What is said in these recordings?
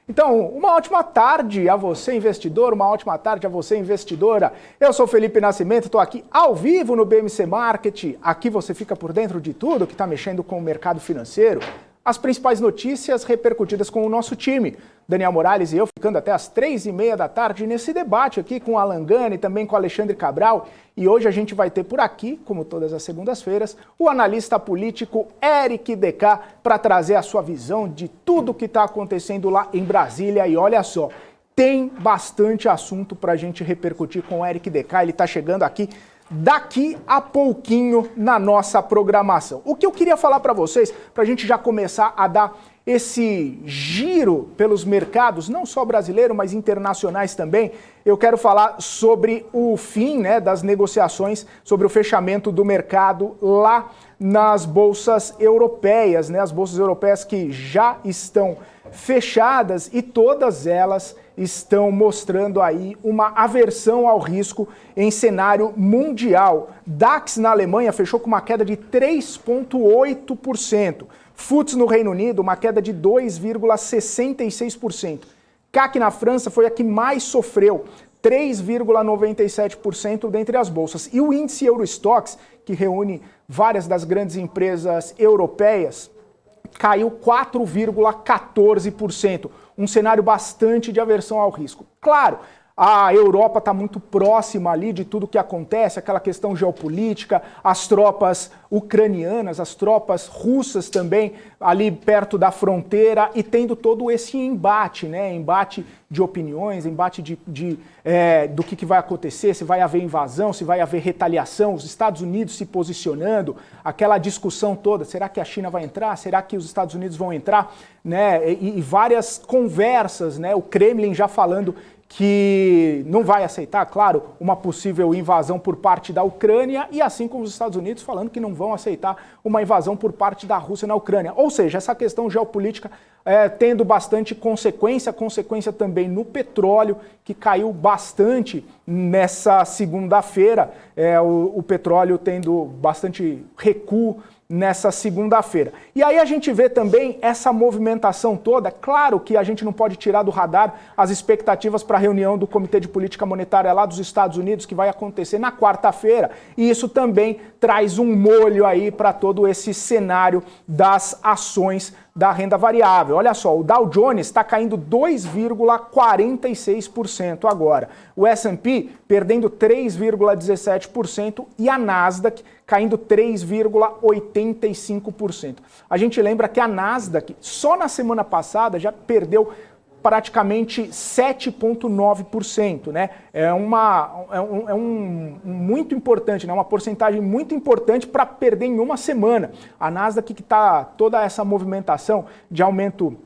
Então, uma ótima tarde a você, investidor, uma ótima tarde a você, investidora. Eu sou Felipe Nascimento, estou aqui ao vivo no BMC Market. Aqui você fica por dentro de tudo que está mexendo com o mercado financeiro. As principais notícias repercutidas com o nosso time. Daniel Morales e eu ficando até as 3h30 da tarde nesse debate aqui com o Alan Gani e também com o Alexandre Cabral. E hoje a gente vai ter por aqui, como todas as segundas-feiras, o analista político Eric DK para trazer a sua visão de tudo que está acontecendo lá em Brasília. E olha só, tem bastante assunto para a gente repercutir com o Eric DK. Ele está chegando aqui daqui a pouquinho na nossa programação. O que eu queria falar para vocês, para a gente já começar a dar esse giro pelos mercados, não só brasileiro, mas internacionais também, eu quero falar sobre o fim, das negociações, sobre o fechamento do mercado lá nas bolsas europeias, as bolsas europeias que já estão fechadas e todas elas estão mostrando aí uma aversão ao risco em cenário mundial. DAX na Alemanha fechou com uma queda de 3,8%. FTSE no Reino Unido, uma queda de 2,66%. CAC na França foi a que mais sofreu, 3,97% dentre as bolsas. E o índice Eurostoxx, que reúne várias das grandes empresas europeias, caiu 4,14%. Um cenário bastante de aversão ao risco. Claro, a Europa está muito próxima ali de tudo que acontece, aquela questão geopolítica, as tropas ucranianas, as tropas russas também ali perto da fronteira e tendo todo esse embate, embate de opiniões, embate do que vai acontecer, se vai haver invasão, se vai haver retaliação, os Estados Unidos se posicionando, aquela discussão toda, será que a China vai entrar, será que os Estados Unidos vão entrar, e várias conversas, o Kremlin já falando que não vai aceitar, claro, uma possível invasão por parte da Ucrânia e assim como os Estados Unidos falando que não vão aceitar uma invasão por parte da Rússia na Ucrânia. Ou seja, essa questão geopolítica tendo bastante consequência também no petróleo, que caiu bastante nessa segunda-feira, o petróleo tendo bastante recuo nessa segunda-feira. E aí a gente vê também essa movimentação toda. Claro que a gente não pode tirar do radar as expectativas para a reunião do Comitê de Política Monetária lá dos Estados Unidos, que vai acontecer na quarta-feira, e isso também traz um molho aí para todo esse cenário das ações da renda variável. Olha só, o Dow Jones está caindo 2,46% agora. O S&P perdendo 3,17% e a Nasdaq caindo 3,85%. A gente lembra que a Nasdaq só na semana passada já perdeu praticamente 7,9%, É muito importante, uma porcentagem muito importante para perder em uma semana. A Nasdaq que está toda essa movimentação de aumento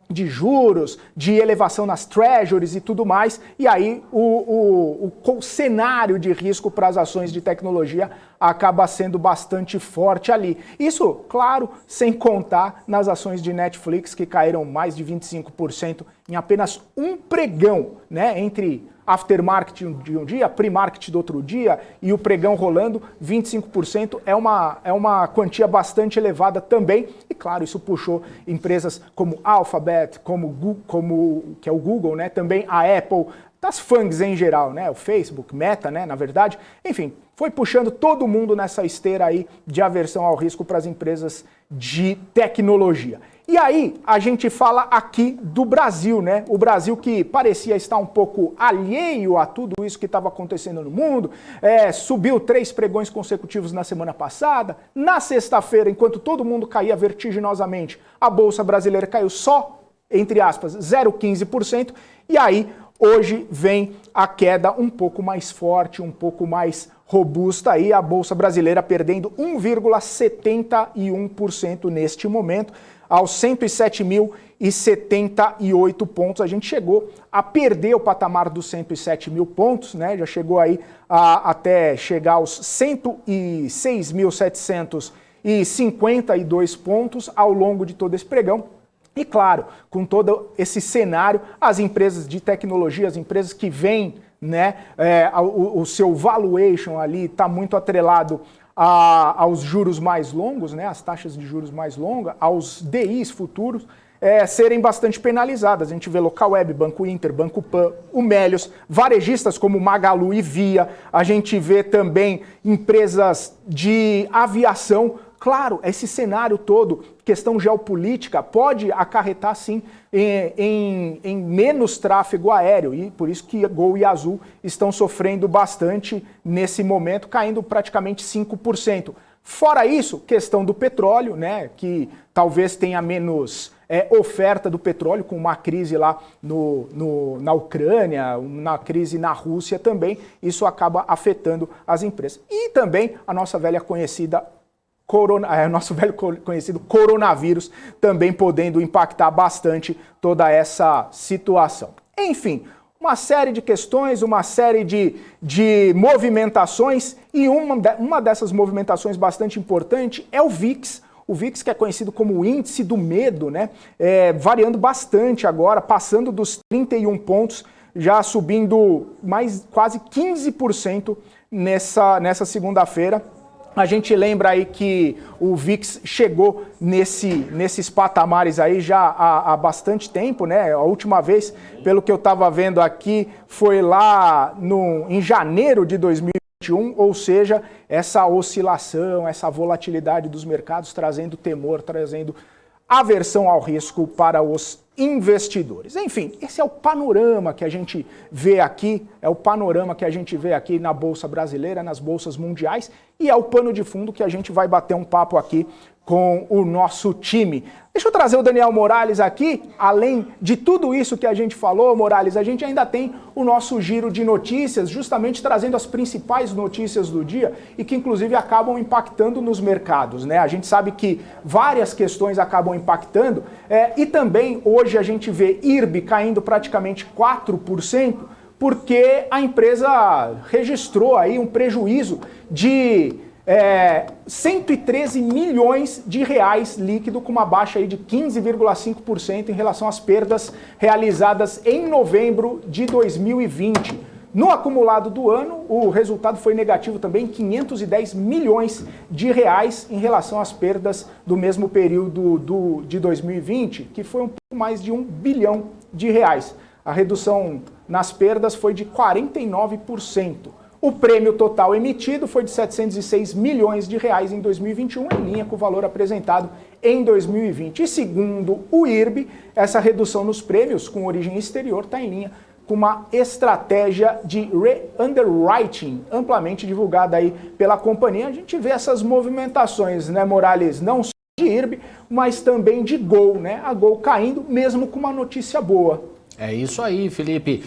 de juros, de elevação nas treasuries e tudo mais, e aí o cenário de risco para as ações de tecnologia acaba sendo bastante forte ali. Isso, claro, sem contar nas ações de Netflix, que caíram mais de 25% em apenas um pregão, entre aftermarket de um dia, pre-market do outro dia e o pregão rolando, 25% é uma quantia bastante elevada também. E claro, isso puxou empresas como Alphabet, que é o Google, também a Apple, das FANGs em geral, o Facebook, Meta, na verdade. Enfim, foi puxando todo mundo nessa esteira aí de aversão ao risco para as empresas de tecnologia. E aí, a gente fala aqui do Brasil, O Brasil que parecia estar um pouco alheio a tudo isso que estava acontecendo no mundo, subiu 3 pregões consecutivos na semana passada. Na sexta-feira, enquanto todo mundo caía vertiginosamente, a Bolsa Brasileira caiu só, entre aspas, 0,15%. E aí, hoje vem a queda um pouco mais forte, um pouco mais robusta aí, a Bolsa Brasileira perdendo 1,71% neste momento, aos 107.078 pontos. A gente chegou a perder o patamar dos 107 mil pontos, já chegou aí até chegar aos 106.752 pontos ao longo de todo esse pregão. E claro, com todo esse cenário, as empresas de tecnologia, as empresas que vêm, o seu valuation ali está muito atrelado aos juros mais longos, as taxas de juros mais longas, aos DIs futuros, serem bastante penalizadas. A gente vê Localweb, Banco Inter, Banco Pan, o Melios, varejistas como Magalu e Via, a gente vê também empresas de aviação. Claro, esse cenário todo, questão geopolítica, pode acarretar sim em menos tráfego aéreo, e por isso que Gol e Azul estão sofrendo bastante nesse momento, caindo praticamente 5%. Fora isso, questão do petróleo, né, que talvez tenha menos oferta do petróleo, com uma crise lá na Ucrânia, na crise na Rússia também, isso acaba afetando as empresas. E também a nossa velha conhecida nosso velho conhecido coronavírus também podendo impactar bastante toda essa situação. Enfim, uma série de questões, uma série de movimentações, e uma dessas movimentações bastante importante é o VIX. O VIX, que é conhecido como o índice do medo, né? Variando bastante agora, passando dos 31 pontos, já subindo mais quase 15% nessa segunda-feira. A gente lembra aí que o VIX chegou nesses patamares aí já há bastante tempo, né? A última vez, pelo que eu estava vendo aqui, foi lá em janeiro de 2021, ou seja, essa oscilação, essa volatilidade dos mercados trazendo temor, trazendo aversão ao risco para os investidores. Enfim, esse é o panorama que a gente vê aqui, na Bolsa Brasileira, nas bolsas mundiais, e é o pano de fundo que a gente vai bater um papo aqui com o nosso time. Deixa eu trazer o Daniel Morales aqui. Além de tudo isso que a gente falou, Morales, a gente ainda tem o nosso giro de notícias, justamente trazendo as principais notícias do dia e que inclusive acabam impactando nos mercados, né? A gente sabe que várias questões acabam impactando, e também hoje a gente vê IRB caindo praticamente 4%, porque a empresa registrou aí um prejuízo de 113 milhões de reais líquido, com uma baixa aí de 15,5% em relação às perdas realizadas em novembro de 2020. No acumulado do ano, o resultado foi negativo também, 510 milhões de reais em relação às perdas do mesmo período de 2020, que foi um pouco mais de 1 bilhão de reais. A redução nas perdas foi de 49%. O prêmio total emitido foi de 706 milhões de reais em 2021, em linha com o valor apresentado em 2020. E segundo o IRB, essa redução nos prêmios com origem exterior está em linha com uma estratégia de re-underwriting amplamente divulgada aí pela companhia. A gente vê essas movimentações, né, Morales, não só de IRB, mas também de Gol, né? A Gol caindo, mesmo com uma notícia boa. É isso aí, Felipe.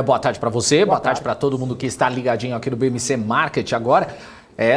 Boa tarde para você, boa tarde para todo mundo que está ligadinho aqui no BMC Market agora.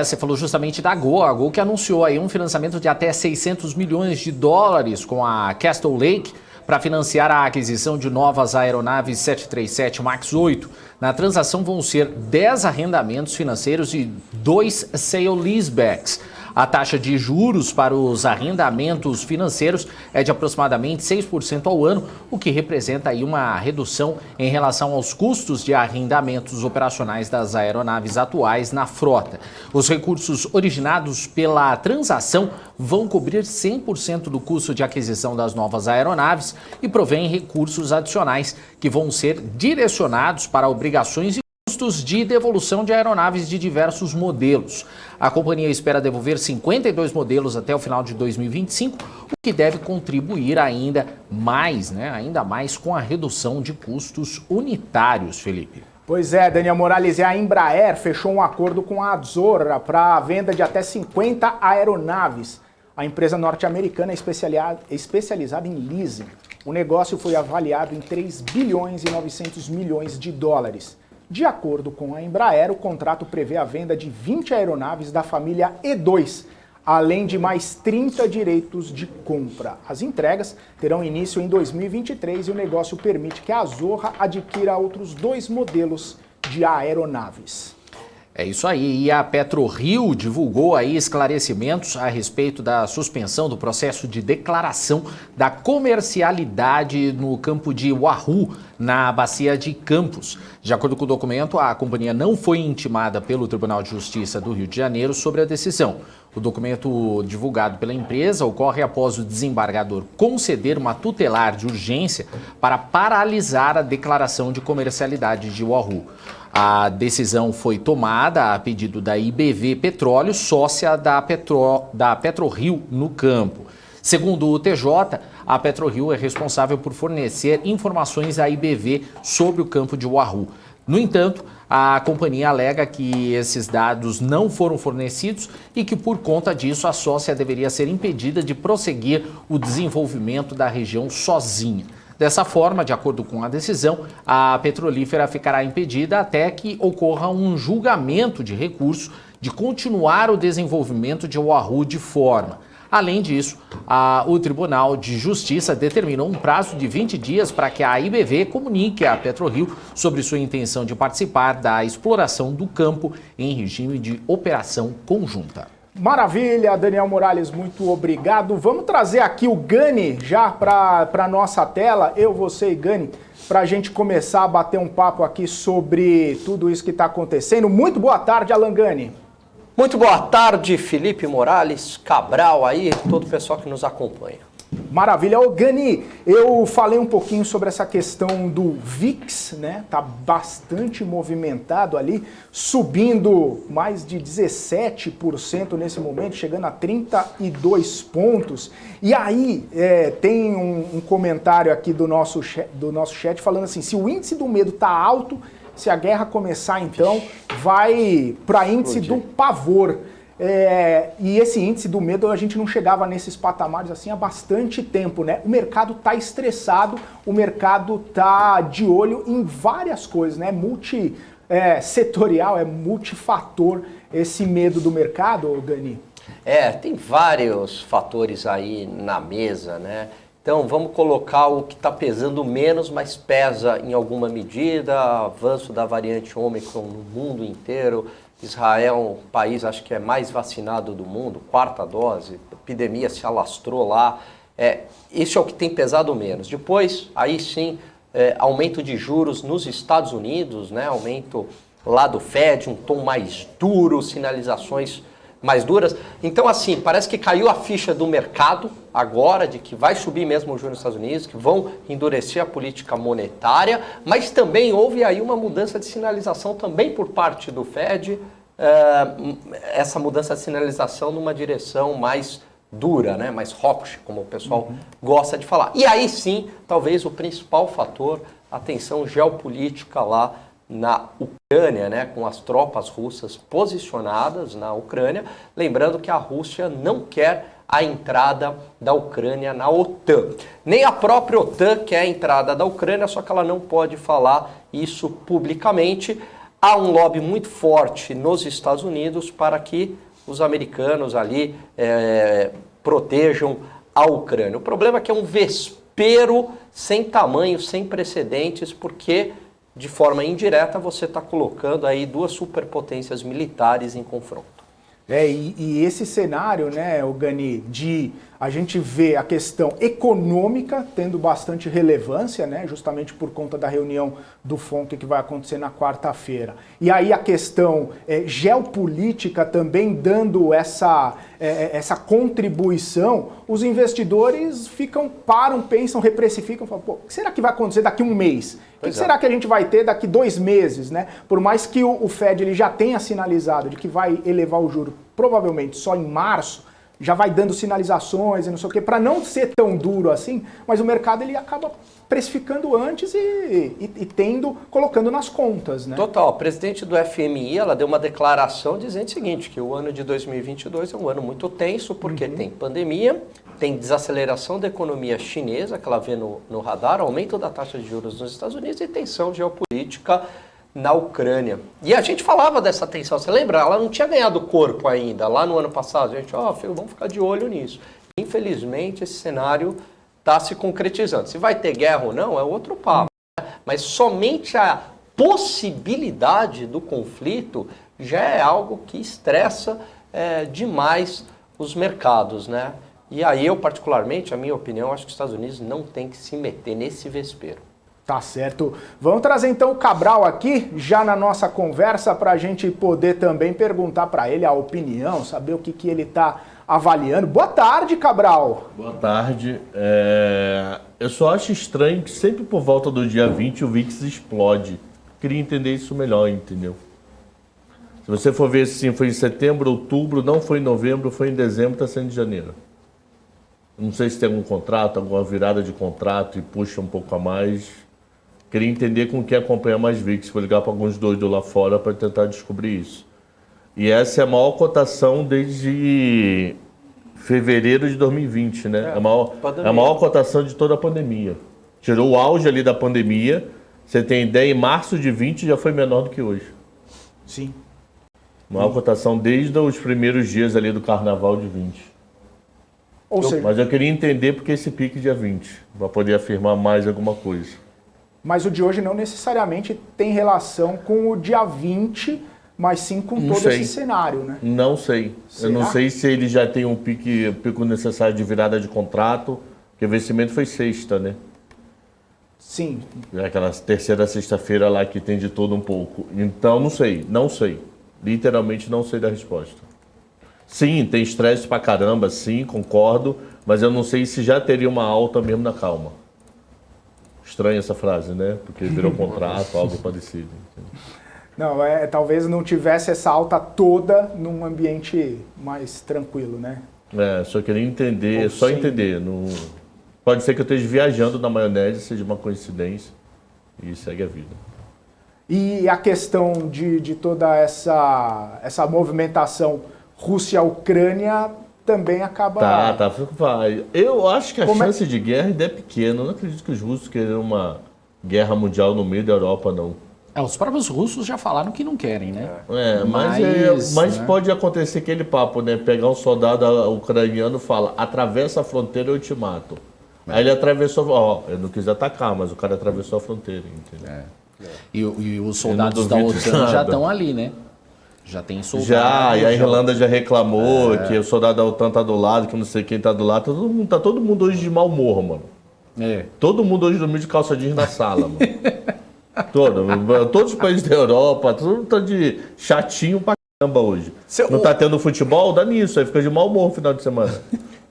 Você falou justamente da Gol, a Gol que anunciou aí um financiamento de até 600 milhões de dólares com a Castle Lake para financiar a aquisição de novas aeronaves 737 MAX 8. Na transação vão ser 10 arrendamentos financeiros e 2 sale-leasebacks. A taxa de juros para os arrendamentos financeiros é de aproximadamente 6% ao ano, o que representa aí uma redução em relação aos custos de arrendamentos operacionais das aeronaves atuais na frota. Os recursos originados pela transação vão cobrir 100% do custo de aquisição das novas aeronaves e provém recursos adicionais que vão ser direcionados para obrigações e custos de devolução de aeronaves de diversos modelos. A companhia espera devolver 52 modelos até o final de 2025, o que deve contribuir ainda mais com a redução de custos unitários, Felipe. Pois é, Daniel Morales, a Embraer fechou um acordo com a Azorra para a venda de até 50 aeronaves. A empresa norte-americana é especializada em leasing. O negócio foi avaliado em 3 bilhões e 900 milhões de dólares. De acordo com a Embraer, o contrato prevê a venda de 20 aeronaves da família E2, além de mais 30 direitos de compra. As entregas terão início em 2023 e o negócio permite que a Azorra adquira outros 2 modelos de aeronaves. É isso aí, e a PetroRio divulgou aí esclarecimentos a respeito da suspensão do processo de declaração da comercialidade no campo de Wahoo, na bacia de Campos. De acordo com o documento, a companhia não foi intimada pelo Tribunal de Justiça do Rio de Janeiro sobre a decisão. O documento divulgado pela empresa ocorre após o desembargador conceder uma tutelar de urgência para paralisar a declaração de comercialidade de Wahoo. A decisão foi tomada a pedido da IBV Petróleo, sócia da PetroRio no campo. Segundo o TJ, a PetroRio é responsável por fornecer informações à IBV sobre o campo de Wahoo. No entanto, a companhia alega que esses dados não foram fornecidos e que, por conta disso, a sócia deveria ser impedida de prosseguir o desenvolvimento da região sozinha. Dessa forma, de acordo com a decisão, a petrolífera ficará impedida até que ocorra um julgamento de recurso de continuar o desenvolvimento de Wahoo de forma. Além disso, o Tribunal de Justiça determinou um prazo de 20 dias para que a IBV comunique à PetroRio sobre sua intenção de participar da exploração do campo em regime de operação conjunta. Maravilha, Daniel Morales, muito obrigado. Vamos trazer aqui o Gani já para a nossa tela, eu, você e Gani, para a gente começar a bater um papo aqui sobre tudo isso que está acontecendo. Muito boa tarde, Alan Gani. Muito boa tarde, Felipe Morales, Cabral aí, todo o pessoal que nos acompanha. Maravilha. Ô, Gani, eu falei um pouquinho sobre essa questão do VIX, né? Tá bastante movimentado ali, subindo mais de 17% nesse momento, chegando a 32 pontos. E aí, tem um comentário aqui do nosso chat falando assim, se o índice do medo tá alto, se a guerra começar, então, vai para índice do pavor. E esse índice do medo, a gente não chegava nesses patamares assim há bastante tempo, né? O mercado está estressado, o mercado está de olho em várias coisas, né? Multissetorial, é multifator esse medo do mercado, Dani? Tem vários fatores aí na mesa, né? Então vamos colocar o que está pesando menos, mas pesa em alguma medida, avanço da variante Ômicron no mundo inteiro. Israel é um país, acho que é mais vacinado do mundo, 4ª dose, a epidemia se alastrou lá. Isso é o que tem pesado menos. Depois, aí sim, aumento de juros nos Estados Unidos, né? Aumento lá do Fed, um tom mais duro, sinalizações mais duras. Então, assim, parece que caiu a ficha do mercado agora, de que vai subir mesmo o juros nos Estados Unidos, que vão endurecer a política monetária, mas também houve aí uma mudança de sinalização também por parte do Fed, essa mudança de sinalização numa direção mais dura, né? Mais hawkish, como o pessoal gosta de falar. E aí sim, talvez o principal fator, a tensão geopolítica lá na Ucrânia, né, com as tropas russas posicionadas na Ucrânia, lembrando que a Rússia não quer a entrada da Ucrânia na OTAN. Nem a própria OTAN quer a entrada da Ucrânia, só que ela não pode falar isso publicamente. Há um lobby muito forte nos Estados Unidos para que os americanos ali protejam a Ucrânia. O problema é que é um vespeiro sem tamanho, sem precedentes, porque de forma indireta você está colocando aí duas superpotências militares em confronto. E esse cenário, né, o Gani, de a gente vê a questão econômica tendo bastante relevância, né, justamente por conta da reunião do FONC que vai acontecer na quarta-feira. E aí a questão geopolítica também dando essa contribuição, os investidores param, pensam, reprecificam, falam, pô, o que será que vai acontecer daqui a um mês? O que será que a gente vai ter daqui 2 meses, né? Por mais que o Fed ele já tenha sinalizado de que vai elevar o juro provavelmente só em março, já vai dando sinalizações e não sei o quê, para não ser tão duro assim, mas o mercado ele acaba precificando antes e colocando nas contas, né? Total. A presidente do FMI, ela deu uma declaração dizendo o seguinte, que o ano de 2022 é um ano muito tenso, porque tem pandemia, tem desaceleração da economia chinesa, que ela vê no radar, aumento da taxa de juros nos Estados Unidos e tensão geopolítica na Ucrânia. E a gente falava dessa tensão, você lembra? Ela não tinha ganhado corpo ainda, lá no ano passado. A gente, filho, vamos ficar de olho nisso. Infelizmente, esse cenário está se concretizando. Se vai ter guerra ou não, é outro papo. Né? Mas somente a possibilidade do conflito já é algo que estressa demais os mercados, né? E aí eu, particularmente, a minha opinião, acho que os Estados Unidos não tem que se meter nesse vespeiro. Tá certo. Vamos trazer então o Cabral aqui, já na nossa conversa, para a gente poder também perguntar para ele a opinião, saber o que ele está avaliando. Boa tarde, Cabral. Boa tarde. Eu só acho estranho que sempre por volta do dia 20 o VIX explode. Queria entender isso melhor, entendeu? Se você for ver assim, foi em setembro, outubro, não foi em novembro, foi em dezembro, está sendo em janeiro. Não sei se tem algum contrato, alguma virada de contrato e puxa um pouco a mais. Queria entender com quem acompanha mais VIX. Vou ligar para alguns doidos lá fora para tentar descobrir isso. E essa é a maior cotação desde fevereiro de 2020, né? É a maior cotação de toda a pandemia. Tirou o auge ali da pandemia. Você tem ideia, em março de 20 já foi menor do que hoje. Sim. Maior cotação desde os primeiros dias ali do carnaval de 20. Mas eu queria entender porque esse pique dia 20, para poder afirmar mais alguma coisa. Mas o de hoje não necessariamente tem relação com o dia 20, mas sim com todo esse cenário, né? Não sei. Será? Eu não sei se ele já tem um pico necessário de virada de contrato, porque o vencimento foi sexta, né? Sim. É aquela terceira sexta-feira lá que tem de todo um pouco. Então, não sei. Literalmente não sei da resposta. Sim, tem estresse pra caramba, sim, concordo, mas eu não sei se já teria uma alta mesmo na calma. Estranha essa frase, né? Porque virou contrato, algo parecido. Entendeu? Não, talvez não tivesse essa alta toda num ambiente mais tranquilo, né? Só queria entender, entender. Não... Pode ser que eu esteja viajando na maionese, seja uma coincidência e segue a vida. E a questão de toda essa movimentação Rússia-Ucrânia também acaba... Vai. Eu acho que a chance de guerra ainda é pequena. Eu não acredito que os russos queiram uma guerra mundial no meio da Europa, não. Os próprios russos já falaram que não querem, né? Mas pode acontecer aquele papo, né? Pegar um soldado ucraniano e fala, atravessa a fronteira eu te mato. Aí ele atravessou, eu não quis atacar, mas o cara atravessou a fronteira, entendeu? E os soldados da OTAN já estão ali, né? Já tem soldado. E a Irlanda já reclamou que o soldado da OTAN tá do lado, que não sei quem tá do lado. Todo mundo hoje de mau humor, mano. Todo mundo hoje dormiu de calça jeans na sala, mano. Todos os países da Europa, todo mundo tá de chatinho pra caramba hoje. Não tá tendo futebol? Dá nisso, aí fica de mau humor no final de semana.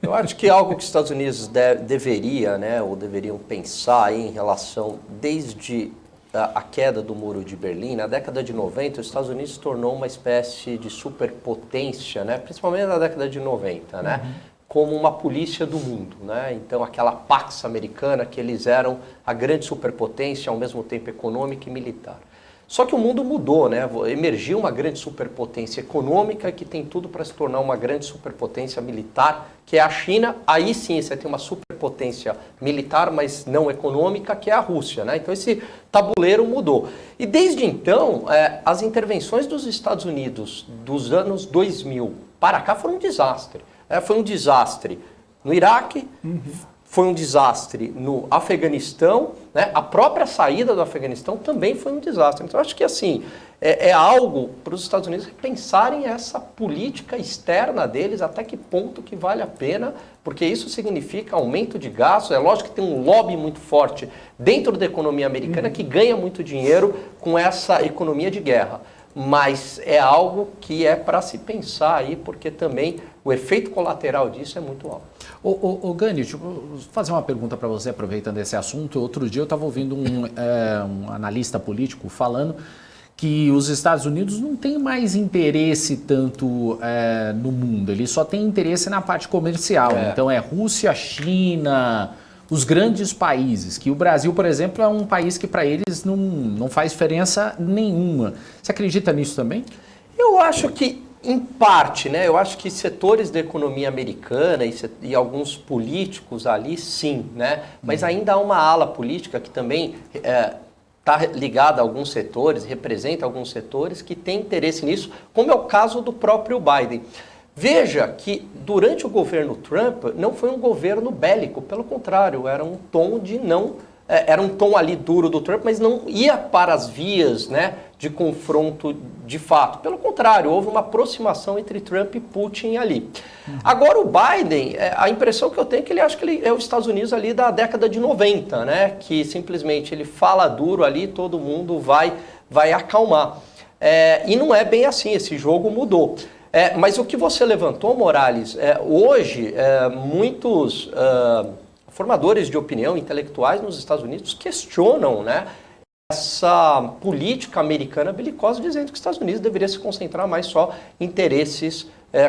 Eu acho que algo que os Estados Unidos deveria, né, ou deveriam pensar aí em relação, desde a queda do Muro de Berlim, na década de 90, os Estados Unidos se tornou uma espécie de superpotência, né? Principalmente na década de 90, né? Como uma polícia do mundo, né? Então, aquela Pax Americana, que eles eram a grande superpotência, ao mesmo tempo econômica e militar. Só que o mundo mudou, né? Emergiu uma grande superpotência econômica que tem tudo para se tornar uma grande superpotência militar, que é a China. Aí sim você tem uma superpotência militar, mas não econômica, que é a Rússia, né? Então esse tabuleiro mudou. E desde então, as intervenções dos Estados Unidos dos anos 2000 para cá foram um desastre. Foi um desastre no Iraque, foi um desastre no Afeganistão, né? A própria saída do Afeganistão também foi um desastre. Então, eu acho que assim, é algo para os Estados Unidos repensarem essa política externa deles, até que ponto que vale a pena, porque isso significa aumento de gastos. É lógico que tem um lobby muito forte dentro da economia americana que ganha muito dinheiro com essa economia de guerra. Mas é algo que é para se pensar aí, porque também o efeito colateral disso é muito alto. Gani, deixa eu fazer uma pergunta para você, aproveitando esse assunto. Outro dia eu estava ouvindo um analista político falando que os Estados Unidos não têm mais interesse tanto no mundo, ele só tem interesse na parte comercial. Então é Rússia, China, os grandes países, que o Brasil, por exemplo, é um país que para eles não faz diferença nenhuma. Você acredita nisso também? Eu acho que, em parte, né? Eu acho que setores da economia americana e alguns políticos ali, sim, né? Mas ainda há uma ala política que também está ligada a alguns setores, representa alguns setores que tem interesse nisso, como é o caso do próprio Biden. Veja que durante o governo Trump não foi um governo bélico, pelo contrário, era um tom de não era um tom ali duro do Trump, mas não ia para as vias, né, de confronto de fato. Pelo contrário, houve uma aproximação entre Trump e Putin ali. Agora o Biden, a impressão que eu tenho é que ele acha que ele é os Estados Unidos ali da década de 90, né, que simplesmente ele fala duro ali, todo mundo vai acalmar. E não é bem assim, esse jogo mudou. Mas o que você levantou, Morales, hoje muitos formadores de opinião, intelectuais nos Estados Unidos questionam, né, essa política americana belicosa, dizendo que os Estados Unidos deveria se concentrar mais só em interesses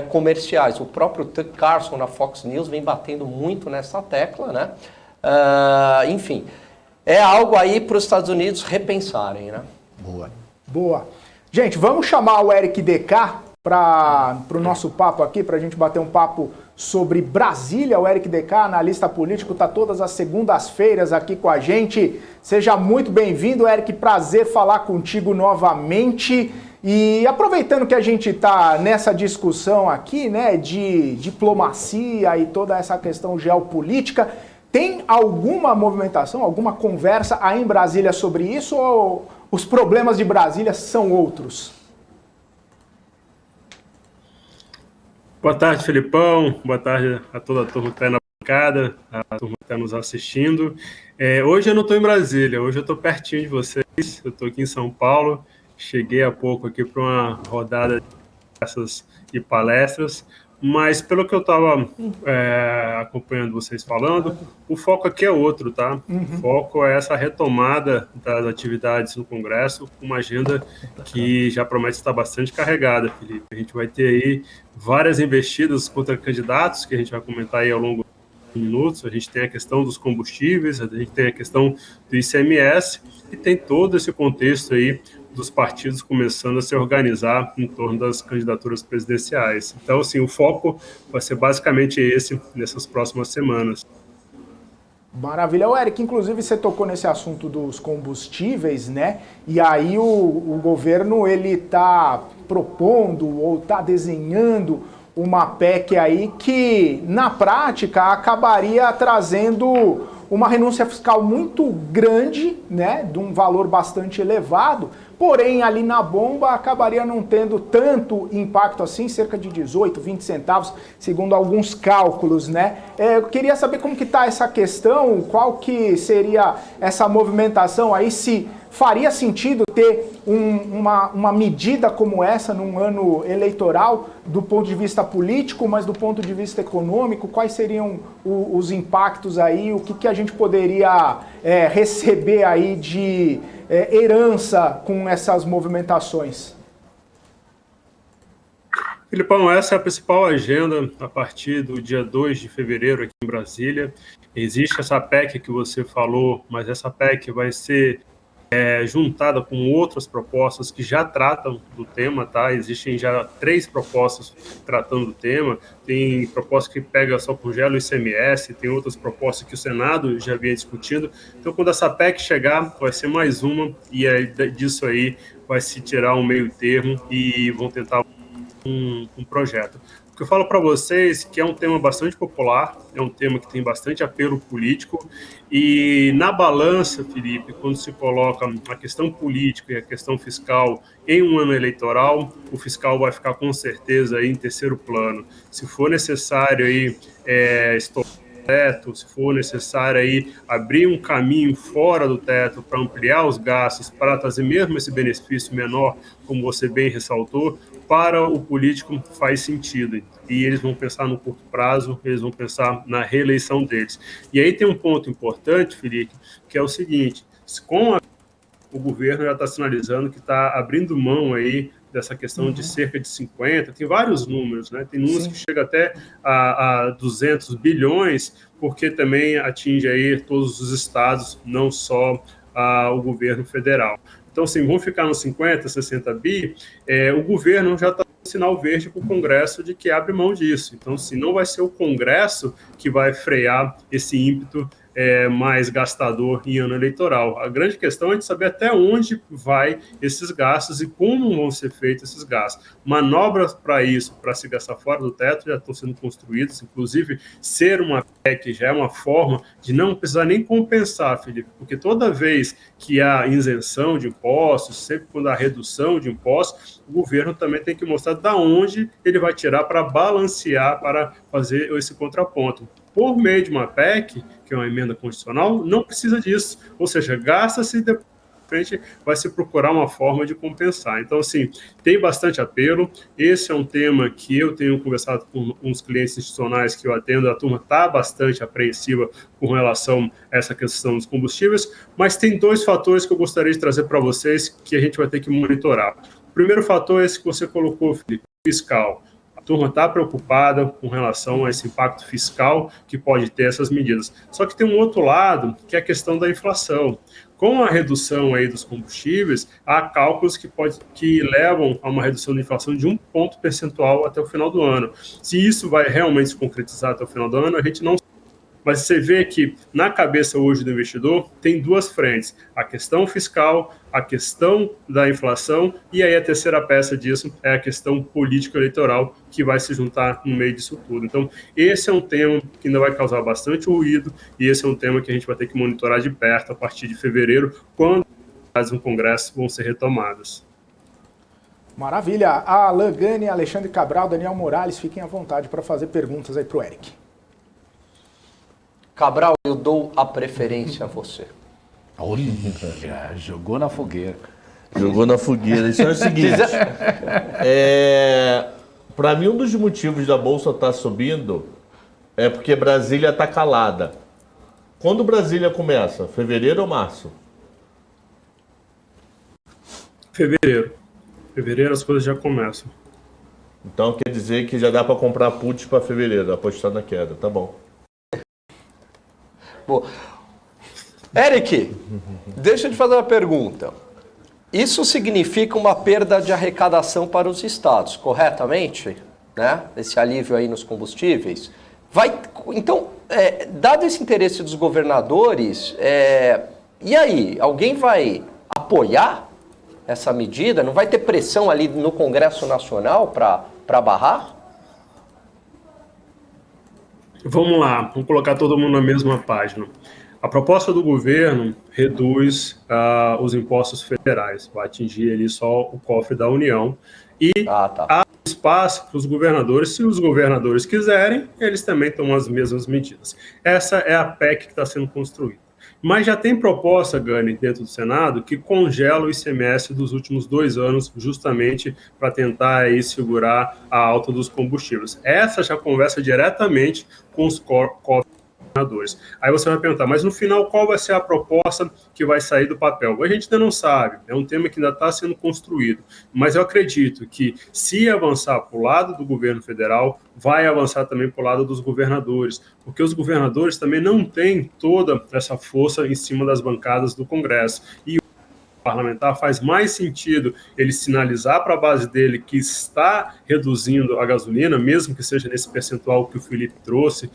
comerciais. O próprio Tucker Carlson na Fox News vem batendo muito nessa tecla, né? Enfim, é algo aí para os Estados Unidos repensarem, né? Boa. Gente, vamos chamar o Eric DK para o nosso papo aqui, para a gente bater um papo sobre Brasília. O Eric DK, analista político, está todas as segundas-feiras aqui com a gente. Seja muito bem-vindo, Eric. Prazer falar contigo novamente. E aproveitando que a gente está nessa discussão aqui, né, de diplomacia e toda essa questão geopolítica, tem alguma movimentação, alguma conversa aí em Brasília sobre isso ou os problemas de Brasília são outros? Boa tarde, Felipão. Boa tarde a toda a turma que está aí na bancada, a turma que está nos assistindo. Hoje eu não estou em Brasília, hoje eu estou pertinho de vocês. Eu estou aqui em São Paulo. Cheguei há pouco aqui para uma rodada de conversas e palestras, mas pelo que eu estava acompanhando vocês falando, o foco aqui é outro, tá? O foco é essa retomada das atividades no Congresso, com uma agenda que já promete estar bastante carregada, Felipe. A gente vai ter aí várias investidas contra candidatos, que a gente vai comentar aí ao longo de minutos. A gente tem a questão dos combustíveis, a gente tem a questão do ICMS, e tem todo esse contexto aí dos partidos começando a se organizar em torno das candidaturas presidenciais. Então, assim, o foco vai ser basicamente esse nessas próximas semanas. Maravilha. O Eric, inclusive você tocou nesse assunto dos combustíveis, né? E aí o governo, ele está propondo ou está desenhando uma PEC aí que, na prática, acabaria trazendo uma renúncia fiscal muito grande, né? De um valor bastante elevado, porém, ali na bomba acabaria não tendo tanto impacto assim, cerca de 18, 20 centavos, segundo alguns cálculos, né? Eu queria saber como que está essa questão, qual que seria essa movimentação aí, se faria sentido ter uma medida como essa num ano eleitoral, do ponto de vista político, mas do ponto de vista econômico, quais seriam os impactos aí, o que a gente poderia receber aí de herança com essas movimentações? Filipão, essa é a principal agenda a partir do dia 2 de fevereiro aqui em Brasília. Existe essa PEC que você falou, mas essa PEC vai ser juntada com outras propostas que já tratam do tema, tá? Existem já 3 propostas tratando do tema. Tem proposta que pega só congela o ICMS, tem outras propostas que o Senado já vinha discutindo. Então, quando essa PEC chegar, vai ser mais uma, e aí, disso aí vai se tirar um meio termo e vão tentar um projeto. O que eu falo para vocês que é um tema bastante popular, é um tema que tem bastante apelo político, e na balança, Felipe, quando se coloca a questão política e a questão fiscal em um ano eleitoral, o fiscal vai ficar com certeza aí em terceiro plano. Se for necessário aí estourar o teto, se for necessário aí abrir um caminho fora do teto para ampliar os gastos, para trazer mesmo esse benefício menor, como você bem ressaltou, para o político faz sentido. E eles vão pensar no curto prazo, eles vão pensar na reeleição deles. E aí tem um ponto importante, Felipe, que é o seguinte: o governo já está sinalizando que está abrindo mão aí dessa questão de cerca de 50, tem vários números, né? Tem números que chegam até a 200 bilhões, porque também atinge aí todos os estados, não só o governo federal. Então, assim, vão ficar nos 50, 60 bi, o governo já está dando sinal verde para o Congresso de que abre mão disso. Então, assim, não vai ser o Congresso que vai frear esse ímpeto mais gastador em ano eleitoral. A grande questão é de saber até onde vai esses gastos e como vão ser feitos esses gastos. Manobras para isso, para se gastar fora do teto, já estão sendo construídas, inclusive ser uma PEC já é uma forma de não precisar nem compensar, Felipe, porque toda vez que há isenção de impostos, sempre quando há redução de impostos, o governo também tem que mostrar de onde ele vai tirar para balancear, para fazer esse contraponto. Por meio de uma PEC, que é uma emenda constitucional, não precisa disso. Ou seja, gasta-se e depois vai se procurar uma forma de compensar. Então, assim, tem bastante apelo. Esse é um tema que eu tenho conversado com uns clientes institucionais que eu atendo. A turma está bastante apreensiva com relação a essa questão dos combustíveis, mas tem dois fatores que eu gostaria de trazer para vocês que a gente vai ter que monitorar. O primeiro fator é esse que você colocou, Felipe, fiscal. A turma está preocupada com relação a esse impacto fiscal que pode ter essas medidas. Só que tem um outro lado, que é a questão da inflação. Com a redução aí dos combustíveis, há cálculos que levam a uma redução da inflação de 1 ponto percentual até o final do ano. Se isso vai realmente se concretizar até o final do ano, a gente não. Mas você vê que na cabeça hoje do investidor tem duas frentes, a questão fiscal, a questão da inflação e aí a terceira peça disso é a questão política eleitoral que vai se juntar no meio disso tudo. Então esse é um tema que ainda vai causar bastante ruído e esse é um tema que a gente vai ter que monitorar de perto a partir de fevereiro, quando as no Congresso vão ser retomadas. Maravilha. A Alain Gani, Alexandre Cabral, Daniel Morales, fiquem à vontade para fazer perguntas aí para o Eric. Cabral, eu dou a preferência a você. Olha, jogou na fogueira. Jogou na fogueira. Isso é o seguinte. Para mim, um dos motivos da Bolsa estar subindo é porque Brasília está calada. Quando Brasília começa? Fevereiro ou março? Fevereiro. Fevereiro as coisas já começam. Então quer dizer que já dá para comprar put para fevereiro, apostar na queda. Tá bom. Bom, Eric, deixa eu te fazer uma pergunta. Isso significa uma perda de arrecadação para os estados, corretamente? Né? Esse alívio aí nos combustíveis. Então, dado esse interesse dos governadores, e aí, alguém vai apoiar essa medida? Não vai ter pressão ali no Congresso Nacional para barrar? Vamos lá, vamos colocar todo mundo na mesma página. A proposta do governo reduz os impostos federais, vai atingir ali só o cofre da União. E há espaço para os governadores, se os governadores quiserem, eles também tomam as mesmas medidas. Essa é a PEC que está sendo construída. Mas já tem proposta, Gani, dentro do Senado, que congela o ICMS dos últimos 2 anos, justamente para tentar aí segurar a alta dos combustíveis. Essa já conversa diretamente com os governadores. Aí você vai perguntar, mas no final qual vai ser a proposta que vai sair do papel? A gente ainda não sabe, é um tema que ainda está sendo construído, mas eu acredito que se avançar para o lado do governo federal, vai avançar também para o lado dos governadores, porque os governadores também não têm toda essa força em cima das bancadas do Congresso. E parlamentar faz mais sentido ele sinalizar para a base dele que está reduzindo a gasolina, mesmo que seja nesse percentual que o Felipe trouxe,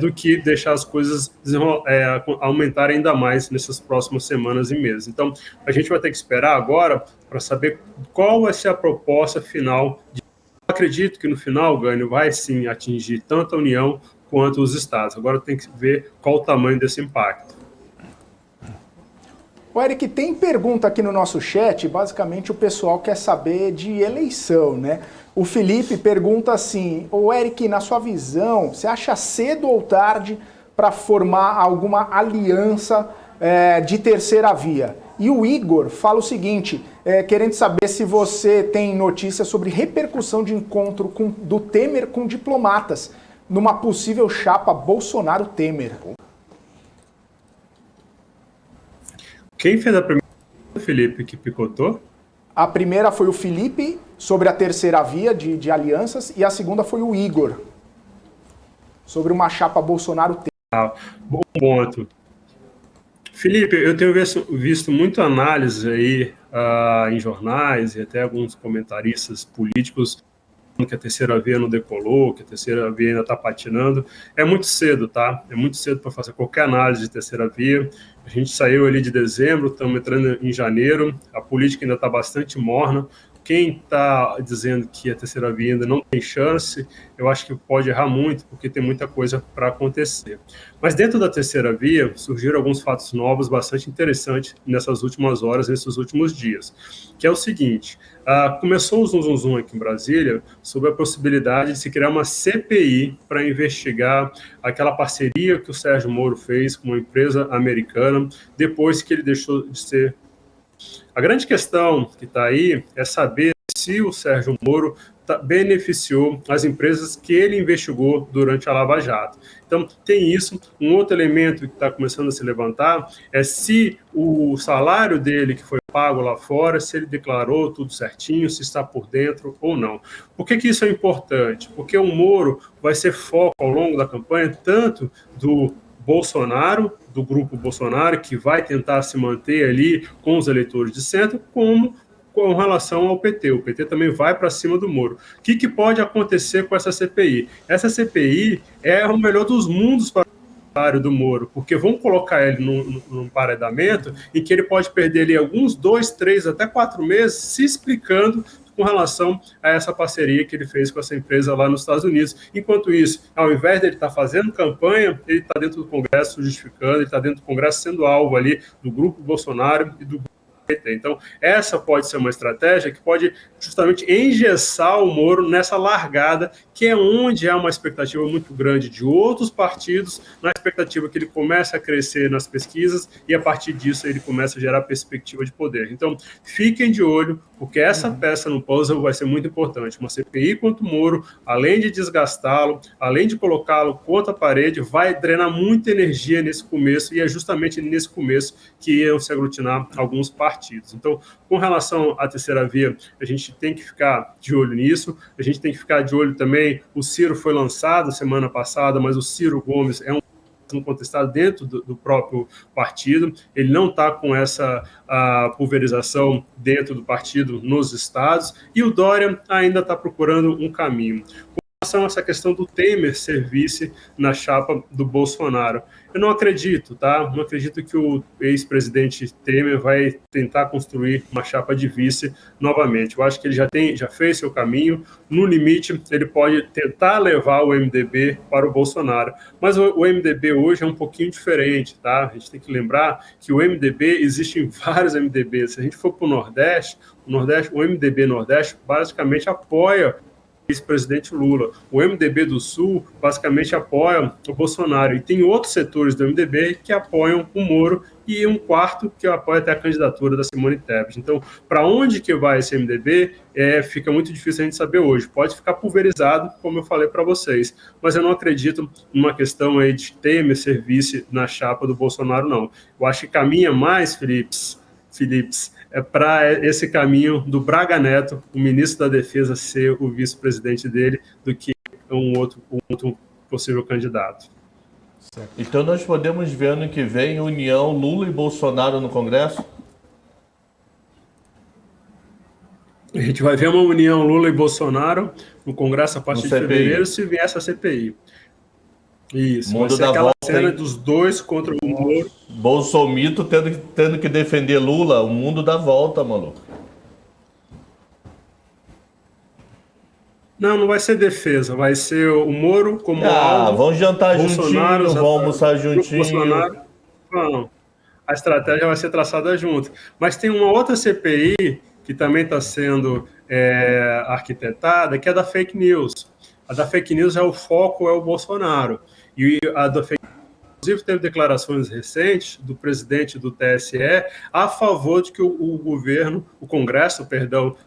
do que deixar as coisas aumentarem ainda mais nessas próximas semanas e meses. Então, a gente vai ter que esperar agora para saber qual vai ser a proposta final. Eu acredito que no final, Gânio, vai sim atingir tanto a União quanto os estados. Agora tem que ver qual o tamanho desse impacto. O Eric, tem pergunta aqui no nosso chat, basicamente o pessoal quer saber de eleição, né? O Felipe pergunta assim, ô Eric, na sua visão, você acha cedo ou tarde para formar alguma aliança de terceira via? E o Igor fala o seguinte, querendo saber se você tem notícias sobre repercussão de encontro do Temer com diplomatas numa possível chapa Bolsonaro-Temer. Quem fez a primeira, Felipe, que picotou? A primeira foi o Felipe, sobre a terceira via de alianças, e a segunda foi o Igor, sobre uma chapa Bolsonaro-Temer. Bom ponto. Felipe, eu tenho visto muita análise aí em jornais e até alguns comentaristas políticos que a terceira via não decolou, que a terceira via ainda está patinando. É muito cedo, tá? É muito cedo para fazer qualquer análise de terceira via. A gente saiu ali de dezembro, estamos entrando em janeiro, a política ainda está bastante morna. Quem está dizendo que a terceira via ainda não tem chance, eu acho que pode errar muito, porque tem muita coisa para acontecer. Mas dentro da terceira via, surgiram alguns fatos novos bastante interessantes nessas últimas horas, nesses últimos dias, que é o seguinte: começou o zum aqui em Brasília sobre a possibilidade de se criar uma CPI para investigar aquela parceria que o Sérgio Moro fez com uma empresa americana depois que ele deixou de ser. A grande questão que está aí é saber se o Sérgio Moro beneficiou as empresas que ele investigou durante a Lava Jato. Então, tem isso. Um outro elemento que está começando a se levantar é se o salário dele que foi pago lá fora, se ele declarou tudo certinho, se está por dentro ou não. Por que isso é importante? Porque o Moro vai ser foco ao longo da campanha, tanto do Bolsonaro, do grupo Bolsonaro, que vai tentar se manter ali com os eleitores de centro, como com relação ao PT. O PT também vai para cima do Moro. O que pode acontecer com essa CPI? Essa CPI é o melhor dos mundos para o do Moro, porque vão colocar ele num paredamento em que ele pode perder ali alguns 2, 3, até 4 meses se explicando com relação a essa parceria que ele fez com essa empresa lá nos Estados Unidos. Enquanto isso, ao invés dele estar fazendo campanha, ele está dentro do Congresso justificando, ele está dentro do Congresso sendo alvo ali do grupo Bolsonaro e do grupo PT. Então, essa pode ser uma estratégia que pode justamente engessar o Moro nessa largada, que é onde há uma expectativa muito grande de outros partidos, na expectativa que ele comece a crescer nas pesquisas e, a partir disso, ele começa a gerar perspectiva de poder. Então, fiquem de olho, porque essa peça no puzzle vai ser muito importante. Uma CPI contra o Moro, além de desgastá-lo, além de colocá-lo contra a parede, vai drenar muita energia nesse começo, e é justamente nesse começo que iam se aglutinar alguns partidos. Então, com relação à terceira via, a gente tem que ficar de olho nisso, a gente tem que ficar de olho também. O Ciro foi lançado semana passada, mas o Ciro Gomes é um contestado dentro do próprio partido, ele não está com essa pulverização dentro do partido nos estados, e o Dória ainda está procurando um caminho. Com relação a essa questão do Temer ser vice na chapa do Bolsonaro, eu não acredito, tá? Não acredito que o ex-presidente Temer vai tentar construir uma chapa de vice novamente. Eu acho que ele já fez seu caminho. No limite, ele pode tentar levar o MDB para o Bolsonaro. Mas o MDB hoje é um pouquinho diferente, tá? A gente tem que lembrar que o MDB, existem vários MDBs. Se a gente for para o Nordeste, o MDB Nordeste basicamente apoia ex-presidente Lula. O MDB do Sul basicamente apoia o Bolsonaro, e tem outros setores do MDB que apoiam o Moro, e um quarto que apoia até a candidatura da Simone Tebet. Então, para onde que vai esse MDB, fica muito difícil a gente saber hoje. Pode ficar pulverizado, como eu falei para vocês, mas eu não acredito numa questão aí de Temer ser vice na chapa do Bolsonaro, não. Eu acho que caminha mais, Philips, para esse caminho do Braga Neto, o ministro da Defesa, ser o vice-presidente dele, do que um outro possível candidato. Então nós podemos ver ano que vem união Lula e Bolsonaro no Congresso? A gente vai ver uma união Lula e Bolsonaro no Congresso a partir de fevereiro, se vier essa CPI. Isso, mundo vai ser da aquela volta, cena hein? dos dois contra o Moro. Bolsomito tendo que defender Lula, o mundo dá volta, maluco. Não vai ser defesa, vai ser o Moro como alvo. Vão jantar Bolsonaro, juntinho, vão almoçar juntinho. Bolsonaro, não. A estratégia vai ser traçada junto. Mas tem uma outra CPI que também está sendo arquitetada, que é da fake news. A da fake news o foco é o Bolsonaro. E a da fake news, inclusive, teve declarações recentes do presidente do TSE a favor de que o Congresso,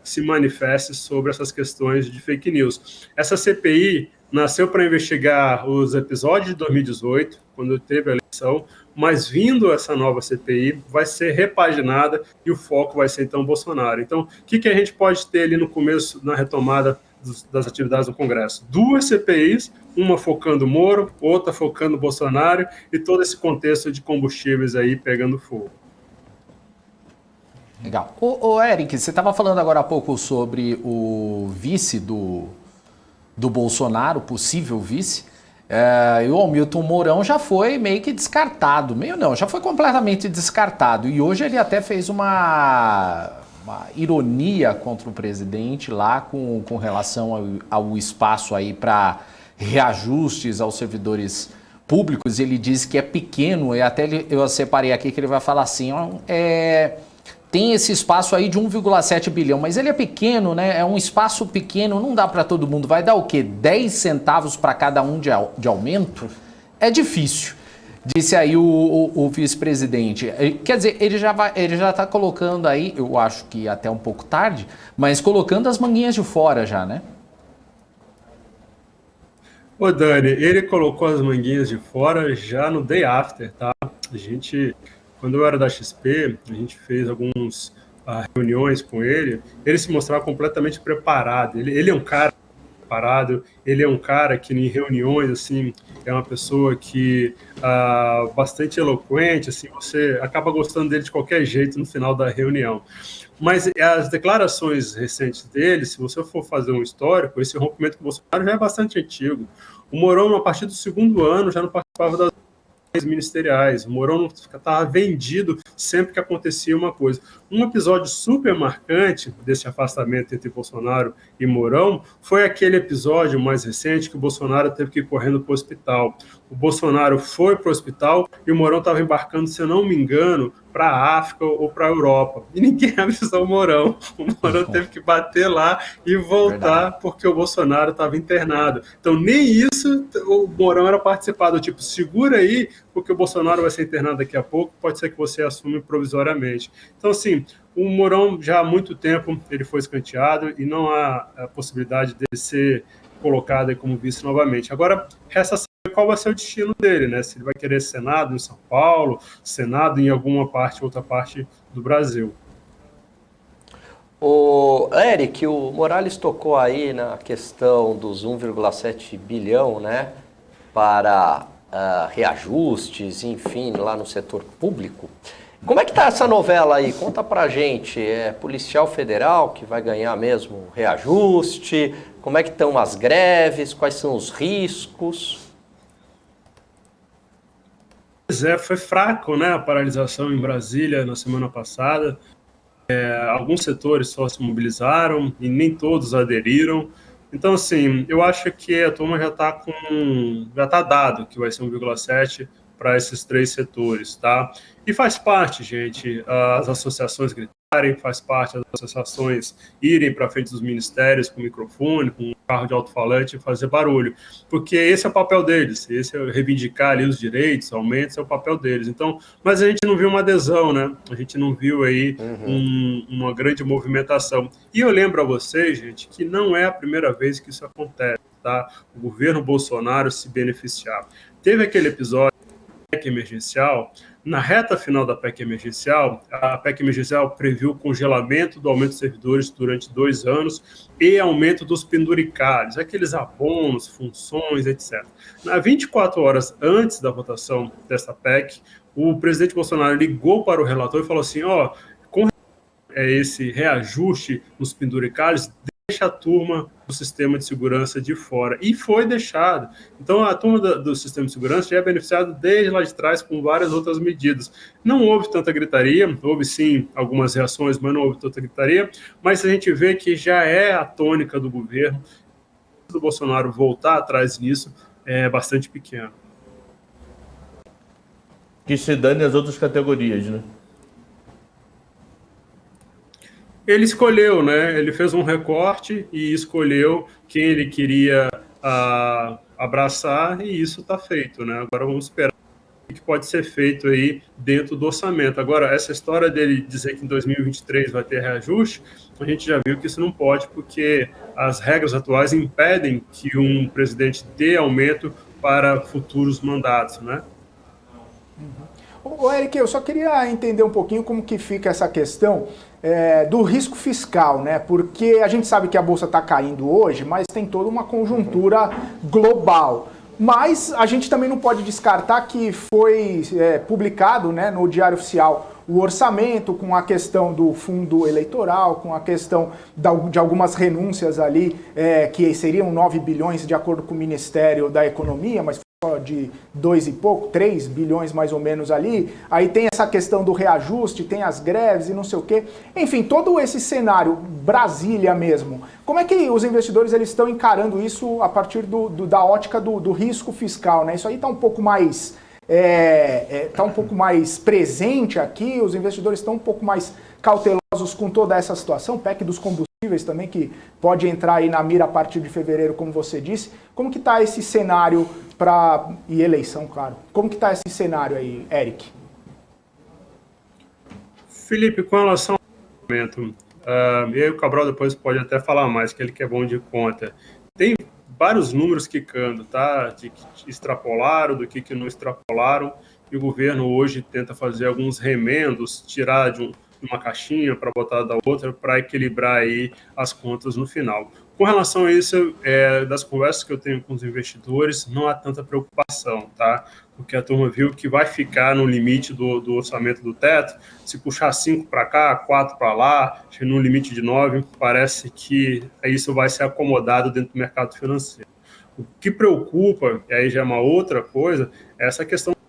se manifeste sobre essas questões de fake news. Essa CPI nasceu para investigar os episódios de 2018, quando teve a eleição, mas vindo essa nova CPI, vai ser repaginada e o foco vai ser, então, Bolsonaro. Então, o que a gente pode ter ali no começo, na retomada das atividades do Congresso? 2 CPIs, uma focando Moro, outra focando Bolsonaro, e todo esse contexto de combustíveis aí pegando fogo. Legal. Ô Eric, você estava falando agora há pouco sobre o vice do do Bolsonaro, possível vice, e o Hamilton Mourão já foi meio que descartado. Meio não, já foi completamente descartado. E hoje ele até fez uma ironia contra o presidente lá com relação ao espaço aí para reajustes aos servidores públicos. Ele disse que é pequeno, e até eu separei aqui que ele vai falar assim, tem esse espaço aí de 1,7 bilhão, mas ele é pequeno, né? É um espaço pequeno, não dá para todo mundo. Vai dar o quê? 10 centavos para cada um de aumento? É difícil, disse aí o vice-presidente. Quer dizer, ele já está colocando aí, eu acho que até um pouco tarde, mas colocando as manguinhas de fora já, né? Ô Dani, ele colocou as manguinhas de fora já no day after, tá? Quando eu era da XP, a gente fez algumas reuniões com ele se mostrava completamente preparado. Ele é um cara preparado, ele é um cara que em reuniões, assim, é uma pessoa que bastante eloquente, assim, você acaba gostando dele de qualquer jeito no final da reunião. Mas as declarações recentes dele, se você for fazer um histórico, esse rompimento com o Bolsonaro já é bastante antigo. O Mourão, a partir do segundo ano, já não participava das ministeriais. O Mourão estava vendido sempre que acontecia uma coisa. Um episódio super marcante desse afastamento entre Bolsonaro e Mourão foi aquele episódio mais recente que o Bolsonaro teve que ir correndo para o hospital. O Bolsonaro foi para o hospital e o Mourão estava embarcando, se eu não me engano, para a África ou para a Europa. E ninguém avisou o Mourão. O Mourão teve que bater lá e voltar porque o Bolsonaro estava internado. Então, nem isso o Mourão era participado. Tipo, segura aí, porque o Bolsonaro vai ser internado daqui a pouco, pode ser que você assume provisoriamente. Então, assim, o Mourão já há muito tempo ele foi escanteado e não há a possibilidade dele ser colocado aí como vice novamente. Agora, resta saber qual vai ser o destino dele, né? Se ele vai querer Senado em São Paulo, Senado em alguma parte, outra parte do Brasil. O Eric, o Morales tocou aí na questão dos 1,7 bilhão, né, para reajustes, enfim, lá no setor público. Como é que tá essa novela aí? Conta pra gente. É policial federal que vai ganhar mesmo reajuste? Como é que estão as greves? Quais são os riscos? Pois é, foi fraco, né, a paralisação em Brasília na semana passada. Alguns setores só se mobilizaram e nem todos aderiram. Então, assim, eu acho que a turma já tá dado que vai ser 1,7 para esses três setores, tá? E faz parte, gente, as associações gritarem, faz parte as associações irem para frente dos ministérios com microfone, com um carro de alto-falante e fazer barulho, porque esse é o papel deles, esse é reivindicar ali os direitos, aumentos, é o papel deles. Então, mas a gente não viu uma adesão, né? A gente não viu aí uma grande movimentação. E eu lembro a vocês, gente, que não é a primeira vez que isso acontece, tá? O governo Bolsonaro se beneficiar. Teve aquele episódio PEC emergencial. Na reta final da PEC emergencial, a PEC emergencial previu o congelamento do aumento de servidores durante 2 anos e aumento dos penduricários, aqueles abonos, funções, etc. 24 horas antes da votação dessa PEC, o presidente Bolsonaro ligou para o relator e falou assim, com esse reajuste nos penduricários, deixa a turma do sistema de segurança de fora. E foi deixado. Então, a turma do sistema de segurança já é beneficiada desde lá de trás com várias outras medidas. Não houve tanta gritaria, houve sim algumas reações, mas não houve tanta gritaria, mas a gente vê que já é a tônica do governo. Do Bolsonaro voltar atrás nisso é bastante pequeno. Que se dane as outras categorias, né? Ele escolheu, né? Ele fez um recorte e escolheu quem ele queria abraçar e isso está feito, né? Agora vamos esperar o que pode ser feito aí dentro do orçamento. Agora, essa história dele dizer que em 2023 vai ter reajuste, a gente já viu que isso não pode, porque as regras atuais impedem que um presidente dê aumento para futuros mandatos, né? Ô, Eric, eu só queria entender um pouquinho como que fica essa questão do risco fiscal, né? Porque a gente sabe que a Bolsa está caindo hoje, mas tem toda uma conjuntura global. Mas a gente também não pode descartar que foi publicado, né, no Diário Oficial o orçamento, com a questão do fundo eleitoral, com a questão de algumas renúncias ali, que seriam 9 bilhões de acordo com o Ministério da Economia, mas só de 2 e pouco, 3 bilhões mais ou menos ali. Aí tem essa questão do reajuste, tem as greves e não sei o quê. Enfim, todo esse cenário, Brasília mesmo, como é que os investidores eles estão encarando isso a partir da ótica do risco fiscal, né? Isso aí está um pouco mais... tá um pouco mais presente aqui, os investidores estão um pouco mais cautelosos com toda essa situação, PEC dos combustíveis também, que pode entrar aí na mira a partir de fevereiro, como você disse. Como que está esse cenário e eleição, claro. Como que está esse cenário aí, Eric? Felipe, com relação ao momento, e aí o Cabral depois pode até falar mais, que ele que é bom de conta. Tem vários números quicando, tá? De que extrapolaram, do que não extrapolaram, e o governo hoje tenta fazer alguns remendos, tirar de uma caixinha para botar da outra, para equilibrar aí as contas no final. Com relação a isso, das conversas que eu tenho com os investidores, não há tanta preocupação, tá? Porque a turma viu que vai ficar no limite do orçamento do teto, se puxar 5 para cá, 4 para lá, no limite de 9, parece que isso vai ser acomodado dentro do mercado financeiro. O que preocupa, e aí já é uma outra coisa, é essa questão dos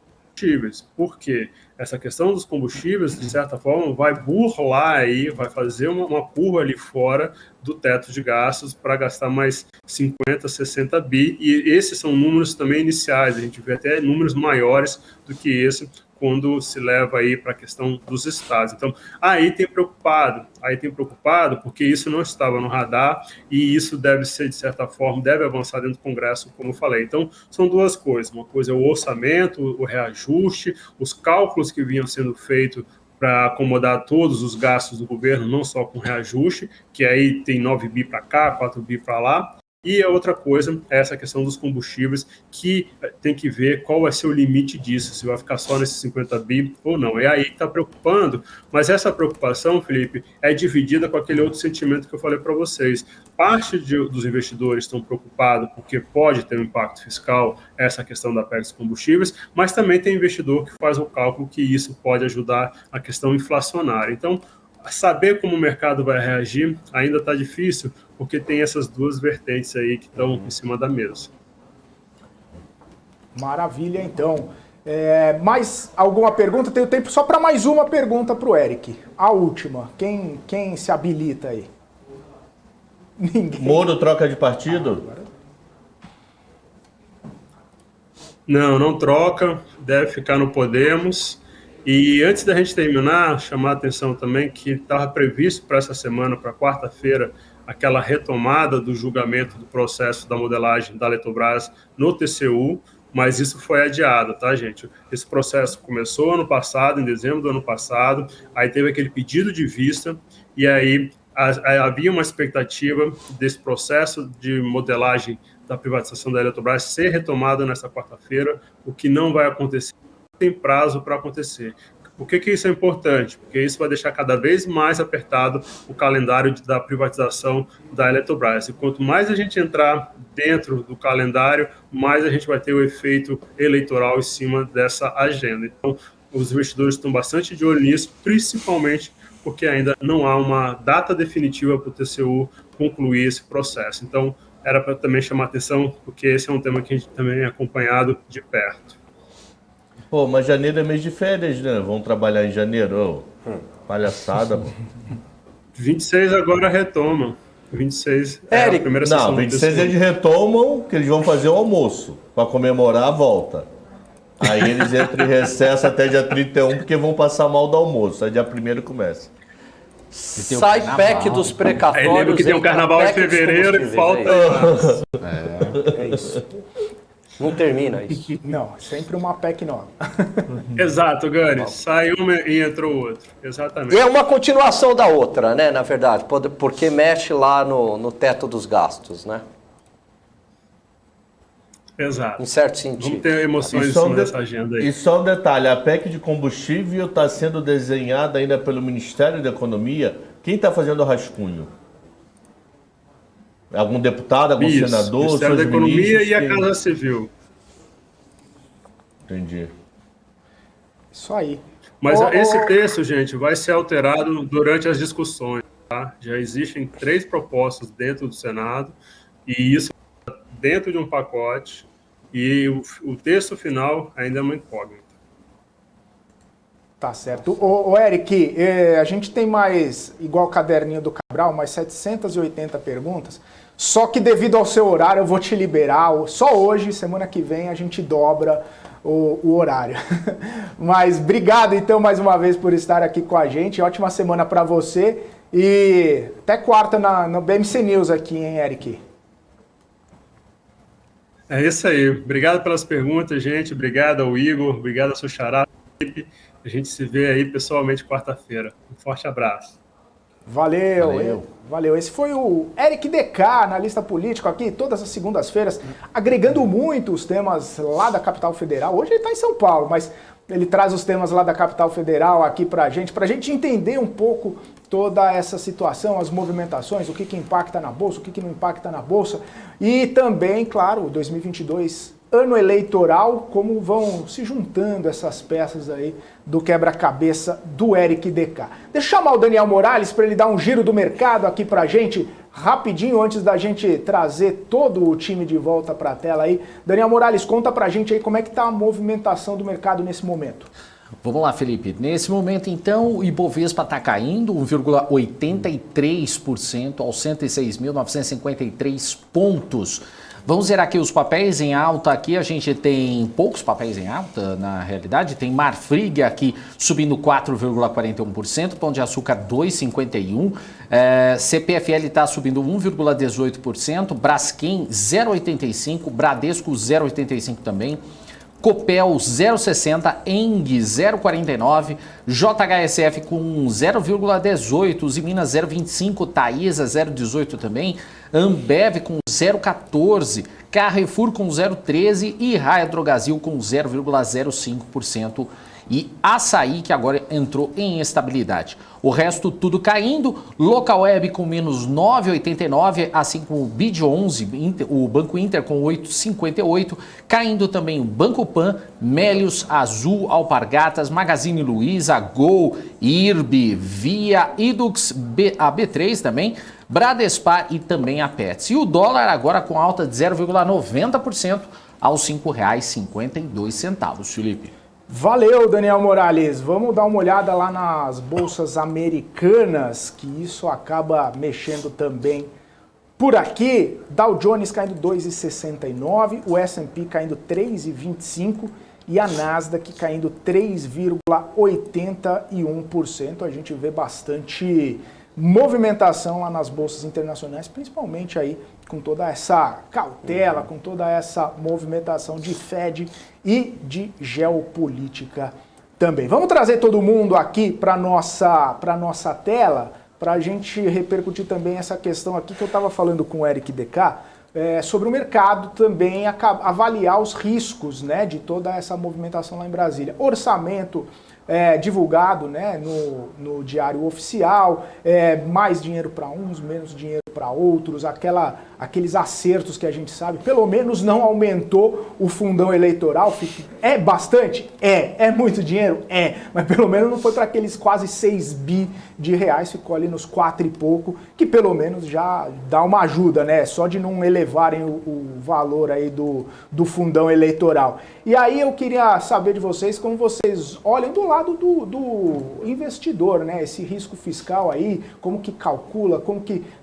combustíveis. Por quê? Essa questão dos combustíveis, de certa forma, vai burlar aí, vai fazer uma curva ali fora do teto de gastos para gastar mais 50, 60 bi, e esses são números também iniciais, a gente vê até números maiores do que esse quando se leva aí para a questão dos estados. Então, aí tem preocupado porque isso não estava no radar e isso deve ser, de certa forma, deve avançar dentro do Congresso, como eu falei. Então, são duas coisas. Uma coisa é o orçamento, o reajuste, os cálculos que vinham sendo feitos para acomodar todos os gastos do governo, não só com reajuste, que aí tem 9 bi para cá, 4 bi para lá. E a outra coisa é essa questão dos combustíveis, que tem que ver qual vai ser o limite disso, se vai ficar só nesses 50 bi ou não. É aí que está preocupando, mas essa preocupação, Felipe, é dividida com aquele outro sentimento que eu falei para vocês. Parte dos investidores estão preocupados porque pode ter um impacto fiscal, essa questão da PEC dos combustíveis, mas também tem investidor que faz o cálculo que isso pode ajudar a questão inflacionária. Então, saber como o mercado vai reagir ainda está difícil, porque tem essas duas vertentes aí que estão em cima da mesa. Maravilha, então. Mais alguma pergunta? Tenho tempo só para mais uma pergunta para o Eric. A última. Quem se habilita aí? Ninguém. Moro troca de partido? Não troca, deve ficar no Podemos. E antes da gente terminar, chamar a atenção também que estava previsto para essa semana, para quarta-feira, aquela retomada do julgamento do processo da modelagem da Eletrobras no TCU, mas isso foi adiado, tá, gente? Esse processo começou ano passado, em dezembro do ano passado, aí teve aquele pedido de vista, e aí havia uma expectativa desse processo de modelagem da privatização da Eletrobras ser retomado nessa quarta-feira, o que não vai acontecer. Tem prazo para acontecer. Por que isso é importante? Porque isso vai deixar cada vez mais apertado o calendário da privatização da Eletrobras. E quanto mais a gente entrar dentro do calendário, mais a gente vai ter o efeito eleitoral em cima dessa agenda. Então, os investidores estão bastante de olho nisso, principalmente porque ainda não há uma data definitiva para o TCU concluir esse processo. Então, era para também chamar atenção, porque esse é um tema que a gente também é acompanhado de perto. Pô, mas janeiro é mês de férias, né? Vamos trabalhar em janeiro. Palhaçada, pô. 26 agora retoma. 26 é a primeira sessão. Não, 26 eles retomam, que eles vão fazer o almoço, para comemorar a volta. Aí eles entram em recesso até dia 31, porque vão passar mal do almoço. Aí dia 1º começa. Sai PEC dos precatórios. Aí lembra que tem o carnaval em fevereiro e falta. É isso. Não termina isso. Não, sempre uma PEC nova. Exato, Gani. Sai uma e entrou outra. Exatamente. E é uma continuação da outra, né, na verdade, porque mexe lá no teto dos gastos, né? Exato. Em certo sentido. Vamos ter emoções em cima dessa agenda aí. E só um detalhe, a PEC de combustível está sendo desenhada ainda pelo Ministério da Economia. Quem está fazendo o rascunho? Algum deputado, algum senador? Ministério da Economia ministros, e a Casa Civil. Entendi. Isso aí. Mas esse texto, gente, vai ser alterado durante as discussões, tá? Já existem 3 propostas dentro do Senado, e isso dentro de um pacote, e o texto final ainda é uma incógnita. Tá certo. Ô Eric, a gente tem mais, igual o caderninho do Cabral, mais 780 perguntas, só que devido ao seu horário eu vou te liberar, só hoje, semana que vem a gente dobra o horário. Mas obrigado então mais uma vez por estar aqui com a gente, ótima semana para você e até quarta no BMC News aqui, hein, Eric? É isso aí. Obrigado pelas perguntas, gente. Obrigado ao Igor, obrigado ao seu xará. A gente se vê aí pessoalmente quarta-feira. Um forte abraço. Valeu. Esse foi o Eric DK, analista político aqui, todas as segundas-feiras, agregando muito os temas lá da capital federal. Hoje ele está em São Paulo, mas ele traz os temas lá da capital federal aqui pra gente entender um pouco toda essa situação, as movimentações, o que impacta na Bolsa, o que não impacta na Bolsa. E também, claro, 2022, ano eleitoral, como vão se juntando essas peças aí do quebra-cabeça do Eric DK. Deixa eu chamar o Daniel Morales para ele dar um giro do mercado aqui pra gente, rapidinho, antes da gente trazer todo o time de volta para a tela aí. Daniel Morales, conta pra gente aí como é que tá a movimentação do mercado nesse momento. Vamos lá, Felipe. Nesse momento, então, o Ibovespa está caindo 1,83% aos 106.953 pontos. Vamos ver aqui os papéis em alta. Aqui a gente tem poucos papéis em alta, na realidade. Tem Marfrig aqui subindo 4,41%, Pão de Açúcar 2,51%, CPFL está subindo 1,18%, Braskem 0,85%, Bradesco 0,85% também, Copel 0,60%, Eng 0,49%, JHSF com 0,18%, Usiminas 0,25%, Taesa 0,18% também, Ambev com 0,14%, Carrefour com 0,13% e Raia Drogasil com 0,05%. E Açaí, que agora entrou em estabilidade. O resto tudo caindo, Localweb com menos 9,89, assim como o BID11, o Banco Inter com 8,58, caindo também o Banco Pan, Melius, Azul, Alpargatas, Magazine Luiza, Gol, IRB, Via, Idux, a B3 também, Bradespar e também a Pets. E o dólar agora com alta de 0,90% aos R$ 5,52, Felipe. Valeu, Daniel Morales. Vamos dar uma olhada lá nas bolsas americanas, que isso acaba mexendo também por aqui. Dow Jones caindo 2,69, o S&P caindo 3,25 e a Nasdaq caindo 3,81%. A gente vê bastante movimentação lá nas bolsas internacionais, principalmente aí com toda essa cautela, com toda essa movimentação de Fed e de geopolítica também. Vamos trazer todo mundo aqui para nossa tela, para a gente repercutir também essa questão aqui que eu estava falando com o Eric DK, sobre o mercado também avaliar os riscos, né, de toda essa movimentação lá em Brasília. Orçamento divulgado, né, no diário oficial, mais dinheiro para uns, menos dinheiro para outros, aqueles acertos que a gente sabe, pelo menos não aumentou o fundão eleitoral. É bastante? É muito dinheiro? Mas pelo menos não foi para aqueles quase 6 bi de reais, ficou ali nos 4 e pouco, que pelo menos já dá uma ajuda, né, só de não elevarem o valor aí do fundão eleitoral. E aí eu queria saber de vocês como vocês olham do lado do investidor, né? Esse risco fiscal aí, como que calcula,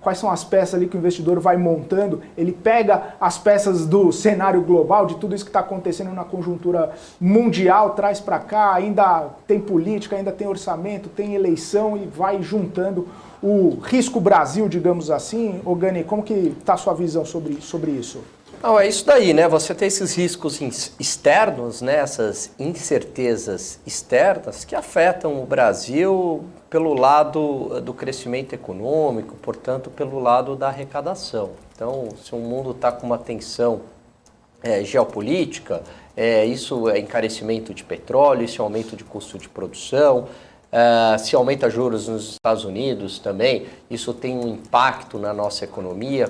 quais são as peças ali que o investidor vai montando. Ele pega as peças do cenário global, de tudo isso que está acontecendo na conjuntura mundial, traz para cá, ainda tem política, ainda tem orçamento, tem eleição e vai juntando o risco Brasil, digamos assim. Ô Gani, como que está a sua visão sobre isso? Não, é isso daí, né? Você tem esses riscos externos, né? Essas incertezas externas que afetam o Brasil pelo lado do crescimento econômico, portanto, pelo lado da arrecadação. Então, se o mundo está com uma tensão geopolítica, isso é encarecimento de petróleo, isso é aumento de custo de produção. Se aumenta juros nos Estados Unidos também, isso tem um impacto na nossa economia,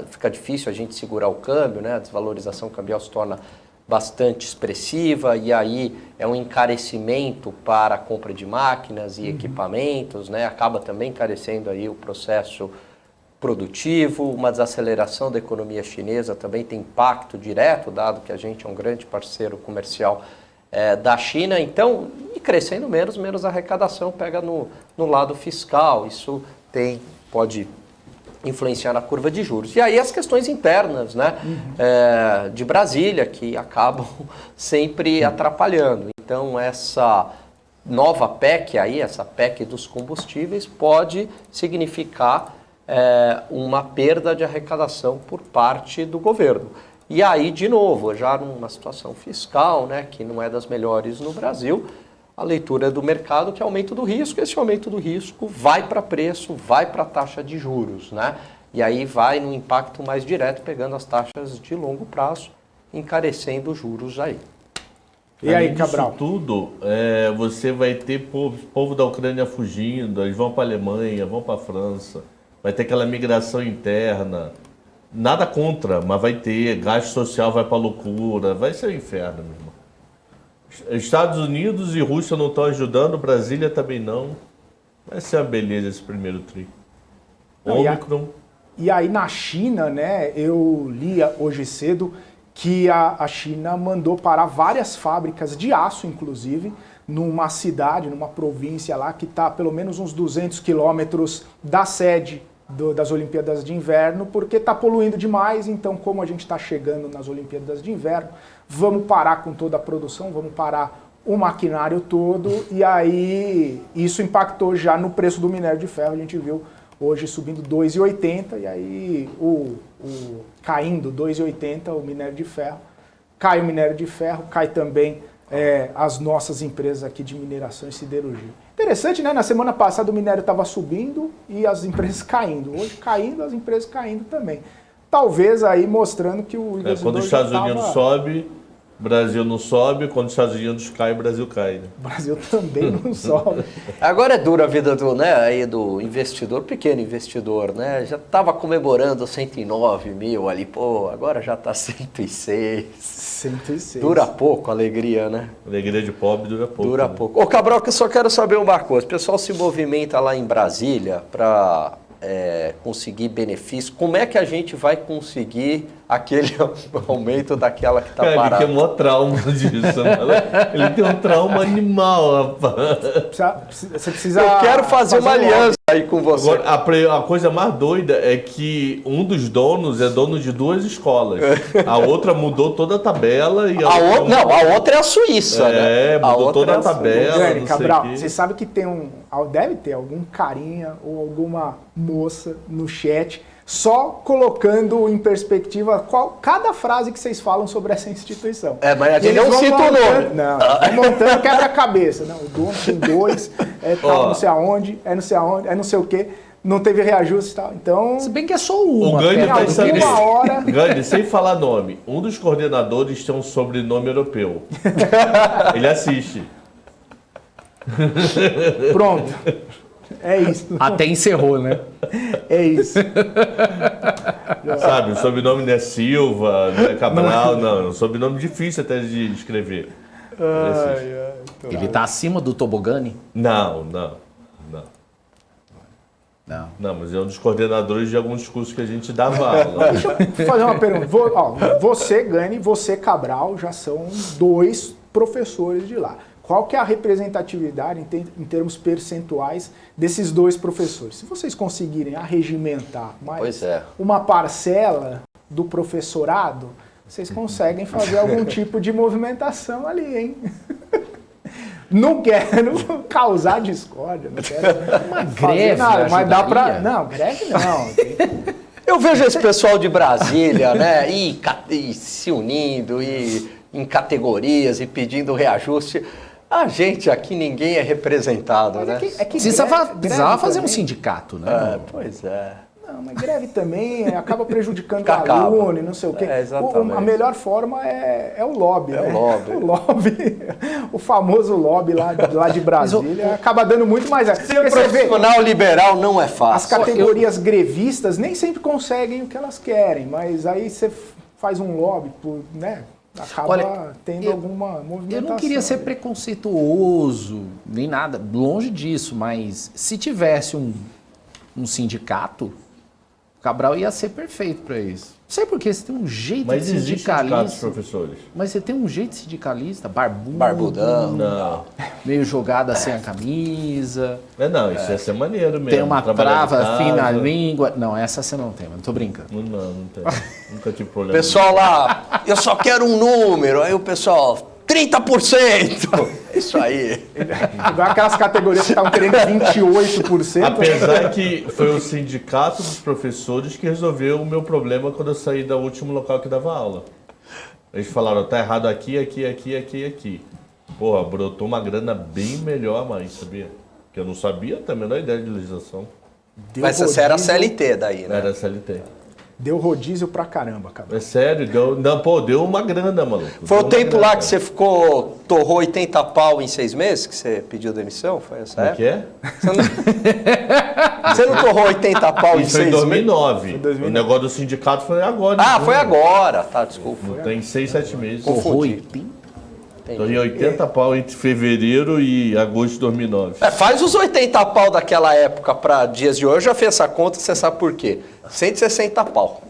fica difícil a gente segurar o câmbio, né? A desvalorização cambial se torna bastante expressiva, e aí é um encarecimento para a compra de máquinas e equipamentos, né? Acaba também encarecendo aí o processo produtivo, uma desaceleração da economia chinesa também tem impacto direto, dado que a gente é um grande parceiro comercial da China, então, e crescendo menos arrecadação pega no lado fiscal, isso pode influenciar na curva de juros. E aí as questões internas, né, de Brasília, que acabam sempre atrapalhando. Então, essa nova PEC aí, essa PEC dos combustíveis, pode significar uma perda de arrecadação por parte do governo. E aí, de novo, já numa situação fiscal, né, que não é das melhores no Brasil, a leitura do mercado que é aumento do risco, esse aumento do risco vai para preço, vai para a taxa de juros, né? E aí vai no impacto mais direto, pegando as taxas de longo prazo, encarecendo os juros aí. E aí, Cabral? Isso tudo, você vai ter povo da Ucrânia fugindo, eles vão para a Alemanha, vão para a França, vai ter aquela migração interna. Nada contra, mas vai ter, gasto social vai para loucura, vai ser um inferno, meu irmão. Estados Unidos e Rússia não estão ajudando, Brasília também não. Vai ser uma beleza esse primeiro tri. Ômicron. E aí na China, né, eu li hoje cedo que a China mandou parar várias fábricas de aço, inclusive, numa cidade, numa província lá, que está pelo menos uns 200 quilômetros da sede das Olimpíadas de Inverno, porque está poluindo demais. Então, como a gente está chegando nas Olimpíadas de Inverno, vamos parar com toda a produção, vamos parar o maquinário todo, e aí isso impactou já no preço do minério de ferro. A gente viu hoje subindo 2,80, e aí caindo 2,80 o minério de ferro. Cai o minério de ferro, cai também as nossas empresas aqui de mineração e siderurgia. Interessante, né? Na semana passada o minério estava subindo e as empresas caindo. Hoje caindo, as empresas caindo também. Talvez aí mostrando que o investidor quando os Estados Unidos sobe, o Brasil não sobe. Quando os Estados Unidos cai, o Brasil cai. Né? O Brasil também não sobe. Agora é dura a vida do investidor, pequeno investidor, né? Já estava comemorando 109 mil ali, pô, agora já está 106. 106. Dura pouco a alegria, né? Alegria de pobre dura pouco. Dura pouco. Ô, Cabral, que eu só quero saber uma coisa. O pessoal se movimenta lá em Brasília para conseguir benefício. Como é que a gente vai conseguir aquele aumento daquela que está parada? Ele tem um trauma disso. Ele tem um trauma animal, rapaz. Você precisa... Eu quero fazer uma aliança aí com você. Agora, a coisa mais doida é que um dos donos é dono de 2 escolas. A outra mudou toda a tabela. E a outra é a Suíça, né? Mudou toda a tabela. Não Cabral, você sabe que deve ter algum carinha ou alguma moça no chat só colocando em perspectiva cada frase que vocês falam sobre essa instituição. Mas a gente não cita o nome. Não, vai montando quebra-cabeça. Não, o dono tem 2, não sei aonde, não sei aonde, não sei o quê. Não teve reajuste e tal. Então... Se bem que é só uma. O Gandhi tá sabendo. Uma hora... Gandhi, sem falar nome, um dos coordenadores tem um sobrenome europeu. Ele assiste. Pronto. É isso. Até encerrou, né? É isso. Sabe, o sobrenome não é Silva, não é Cabral, não. É um sobrenome difícil até de escrever. Ele tá acima do Tobogani? Não, mas é um dos coordenadores de alguns cursos que a gente dava aula. Deixa eu fazer uma pergunta. Você, Gani, você, Cabral, já são 2 professores de lá. Qual que é a representatividade em termos percentuais desses 2 professores? Se vocês conseguirem arregimentar mais uma parcela do professorado, vocês conseguem fazer algum tipo de movimentação ali, hein? Não quero causar discórdia, não quero uma greve nada, mas dá pra... Não, greve não. Eu vejo esse pessoal de Brasília, né, e se unindo, e em categorias, e pedindo reajuste. A gente aqui, ninguém é representado, né? Precisava fazer um sindicato, né? Pois é. Não, mas greve também acaba prejudicando o aluno e não sei o quê. A melhor forma é o lobby, né? O lobby, o famoso lobby lá de Brasília, acaba dando muito mais... Ser profissional liberal não é fácil. As categorias grevistas nem sempre conseguem o que elas querem, mas aí você faz um lobby acaba Olha, tendo alguma movimentação. Eu não queria ser ali. preconceituoso, nem nada, longe disso, mas se tivesse um sindicato, o Cabral ia ser perfeito para isso. Não sei porque você tem um jeito Mas de existem sindicatos, sindicalista. professores. Mas você tem um jeito sindicalista, barbudo, Barbudão. Não. meio jogada sem a camisa, Não, isso ia ser maneiro mesmo. tem uma trabalhar de trava casa. fina língua. Não, essa você não tem, mas tô brincando. Não tem. Nunca tive problema. Pessoal lá, eu só quero um número. Aí o pessoal, 30%. É isso aí. Igual aquelas categorias que estavam querendo 28%. Apesar que foi o sindicato dos professores que resolveu o meu problema quando eu saí do último local que dava aula. Eles falaram, tá errado aqui, aqui, aqui, aqui, aqui. Porra, brotou uma grana bem melhor a mais, sabia? Que eu não sabia, tenho a menor ideia de legislação. Mas você era CLT daí, né? Era CLT. Deu rodízio pra caramba, cara. É sério, deu uma grana, maluco. Foi o Deu uma tempo grana. lá que você torrou 80 pau em 6 meses que você pediu demissão? Foi essa Como é que época? é? Você não torrou 80 pau em Isso foi 6 em meses? 2009. Foi 2009. O negócio do sindicato foi agora. Ah, em foi junho. agora. Tá, desculpa. Tem 6, 7 meses. Confundi. Torrei 80 pau entre fevereiro e agosto de 2009. Faz os 80 pau daquela época para dias de hoje. Eu já fiz essa conta, você sabe por quê. 160 pau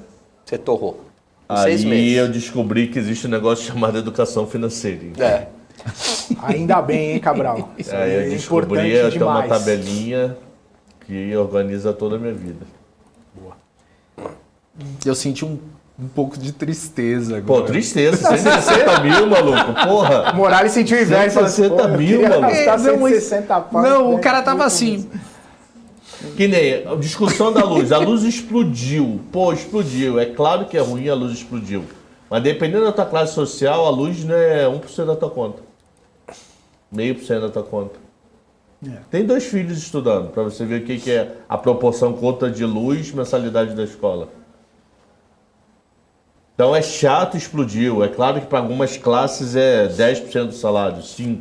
você torrou. Em 6 Aí meses. eu descobri que existe um negócio chamado educação financeira. É. Ainda bem, hein, Cabral? Isso Aí eu é descobri, importante eu tenho uma demais. tabelinha que organiza toda a minha vida. Eu senti um pouco de tristeza Pô, agora. tristeza, 160 mil, maluco, porra. Morales sentiu inveja e falou assim, 160 "Pô, eu mil, queria mano." gastar Não, mas- 160 pau, Não, né? o cara tava assim. Que nem a discussão da luz. A luz explodiu. Pô, explodiu. É claro que é ruim a luz explodiu. Mas dependendo da tua classe social, a luz não é 1% da tua conta. 0,5% da tua conta. Tem 2 filhos estudando, pra você ver o que é a proporção conta de luz, mensalidade da escola. Então é chato, explodiu. É claro que para algumas classes é 10% do salário, 5%.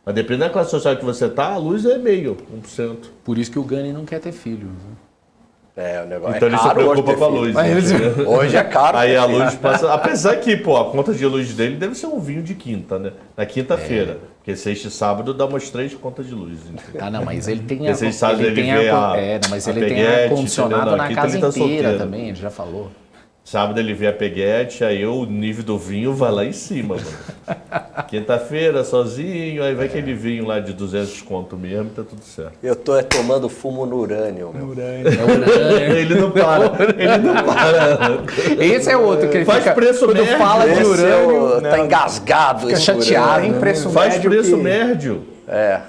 Mas dependendo da classe social que você tá, a luz é 0,5%, 1%. Por isso que o Gani não quer ter filho. É, o negócio Então é ele se caro hoje preocupa ter com a filho. luz. Mas né? ele- Hoje é caro. Aí ter a filho. luz passa. Apesar que, pô, a conta de luz dele deve ser um vinho de quinta, né? Na quinta-feira. Porque sexta e sábado dá umas 3 contas de luz. Entendeu? Ah, não, mas ele tem Porque vocês sabem, ele ele tem vê ar- a- é, não, mas a ele tem peguete, ar-condicionado entendeu? na Aqui casa também tá inteira solteiro. também, ele já falou. Sábado ele vê a peguete, aí o nível do vinho vai lá em cima, mano. Quinta-feira, sozinho, aí vai aquele vinho lá de 200 conto mesmo, tá tudo certo. Eu tô tomando fumo no urânio, meu. Ele não para, ele não para. Esse é outro que ele Faz fica, preço quando médio. fala de Esse urânio, tá engasgado. fica esse chateado. urânio. Tem preço Faz médio preço que- médio. É.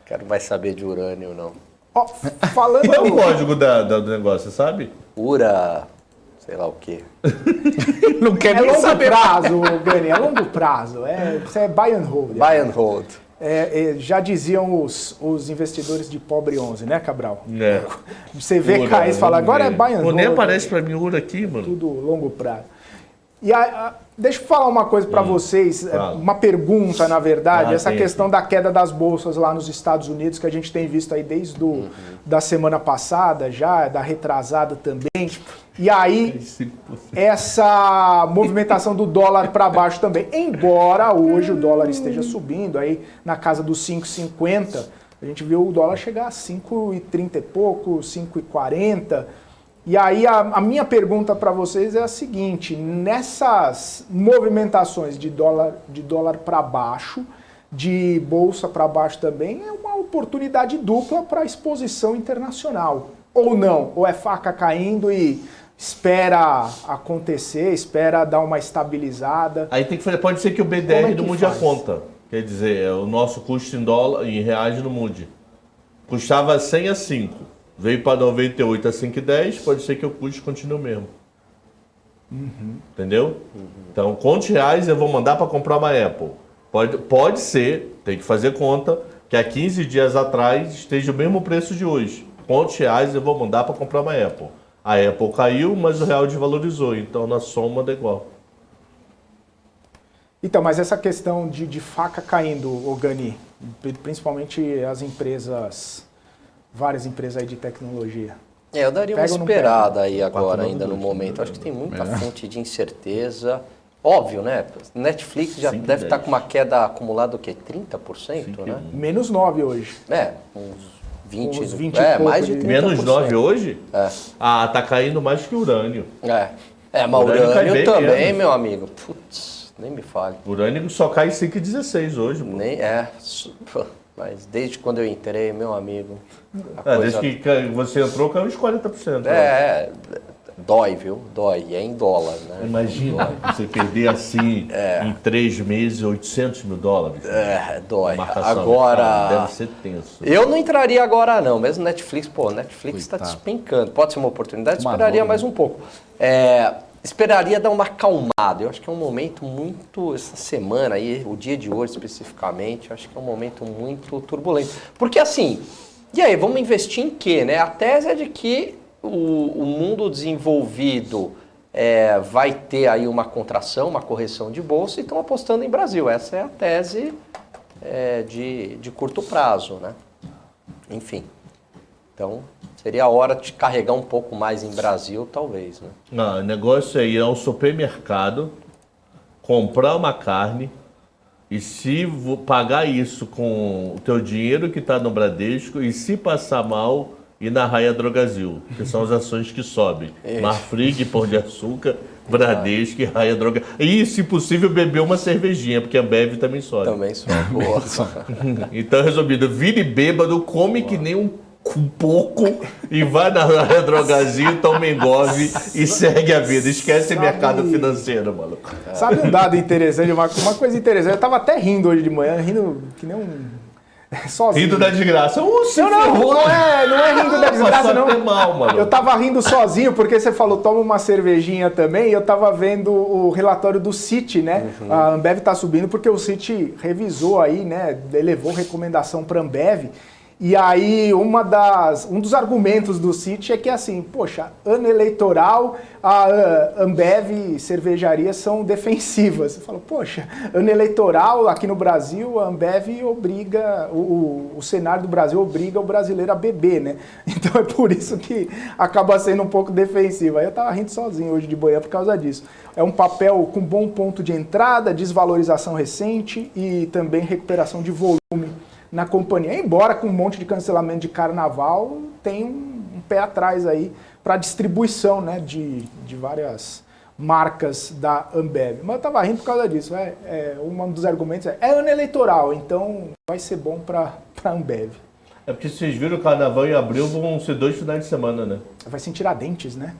Quero mais saber de urânio, não. Ó, falando... Qual é o código do negócio, você sabe? Ura, sei lá o quê. não quer É nem longo saber. prazo, Gani, é longo prazo. Isso é buy and hold. Buy and hold. Já diziam os investidores de pobre 11, né, Cabral? É. Você vê Ura, cair e fala, vamos agora é ver. buy and Pô, hold. nem aparece pra mim Ura aqui, mano. Tudo longo prazo. E deixa eu falar uma coisa para vocês, Fala. uma pergunta, na verdade, essa tem questão da queda das bolsas lá nos Estados Unidos, que a gente tem visto aí desde da semana passada já, da retrasada também. E aí, essa movimentação do dólar para baixo também. Embora hoje o dólar esteja subindo aí na casa dos 5,50, a gente viu o dólar chegar a 5,30 e pouco, 5,40. E aí a minha pergunta para vocês é a seguinte: nessas movimentações de dólar para baixo, de bolsa para baixo também, é uma oportunidade dupla para exposição internacional. Ou não? Ou é faca caindo e espera acontecer, espera dar uma estabilizada? Aí tem que fazer, pode ser que o Como é BDR que não mude a faz? conta. Quer dizer, o nosso custo em dólar, em reais não mude. Custava 100 a 5. Veio para 98 a 5,10, pode ser que o custo continue o mesmo. Entendeu? Então, quantos reais eu vou mandar para comprar uma Apple? Pode ser, tem que fazer conta, que há 15 dias atrás esteja o mesmo preço de hoje. Quantos reais eu vou mandar para comprar uma Apple? A Apple caiu, mas o real desvalorizou, então na soma dá igual. Então, mas essa questão de faca caindo, Gani, principalmente as empresas, várias empresas aí de tecnologia. Eu daria uma Pega ou não esperada aí agora, Quatro, ainda no dois, momento. Acho que tem muita fonte de incerteza. Óbvio, né? Netflix já 5, deve estar 10. com uma queda acumulada, o quê? 30%, né? Menos 9 hoje. Uns 20, Uns 20 e pouco mais de de- 30%. Menos 9 hoje? É. Ah, tá caindo mais que o urânio. Mas Urânio cai urânio bem também, menos. meu amigo. Putz, nem me fale. O urânio só cai 5,16 hoje, pô. Pô, mas desde quando eu entrei, meu amigo. Desde que você entrou, caiu uns 40%. Dói, viu? Dói. E é em dólar, né? Imagina você perder assim em 3 meses $800 mil. Dói. Marcação, Agora. cara, deve ser tenso. Eu não entraria agora, não. Mesmo Netflix, Netflix está Coitado. despencando. Pode ser uma oportunidade, Uma esperaria dor, mais né? um pouco. Esperaria dar uma acalmada. Eu acho que é um momento muito. Essa semana aí, o dia de hoje especificamente, eu acho que é um momento muito turbulento. Porque assim, e aí, vamos investir em quê, né? A tese é de que o mundo desenvolvido vai ter aí uma contração, uma correção de bolsa e estão apostando em Brasil. Essa é a tese de curto prazo, né? Enfim. Então, seria a hora de carregar um pouco mais em Brasil, talvez, né? Não, o negócio é ir ao supermercado, comprar uma carne e se pagar isso com o teu dinheiro que está no Bradesco e se passar mal, ir na Raia Drogasil, que são as ações que sobem. Marfrig, Pão de Açúcar, Bradesco e Raia Drogasil. E, se possível, beber uma cervejinha, porque a Ambev também sobe. Também sou boa. Então, resumido, vire bêbado, come que nem um pouco e vai na Raia Drogasil, toma engove e segue a vida. Esquece mercado financeiro, maluco. Sabe um dado interessante, uma coisa interessante? Eu tava até rindo hoje de manhã, rindo que nem um... sozinho. Rindo da desgraça. Não é rindo da desgraça, não. Até mal, mano. Eu tava rindo sozinho, porque você falou, toma uma cervejinha também, e eu tava vendo o relatório do Citi, né? A Ambev tá subindo porque o Citi revisou aí, né? Elevou recomendação para Ambev. E aí, um dos argumentos do Citi é que, assim, poxa, ano eleitoral, a Ambev e cervejarias são defensivas. Você fala, poxa, ano eleitoral aqui no Brasil, a Ambev obriga, o cenário do Brasil obriga o brasileiro a beber, né? Então é por isso que acaba sendo um pouco defensiva. Aí eu tava rindo sozinho hoje de manhã por causa disso. É um papel com bom ponto de entrada, desvalorização recente e também recuperação de volume na companhia, embora com um monte de cancelamento de carnaval, tem um pé atrás aí para distribuição, né, de várias marcas da Ambev. Mas eu estava rindo por causa disso. Um dos argumentos é ano eleitoral, então vai ser bom para a Ambev. É porque vocês viram o carnaval em abril vão ser 2 finais de semana, né? Vai ser em Tiradentes, né?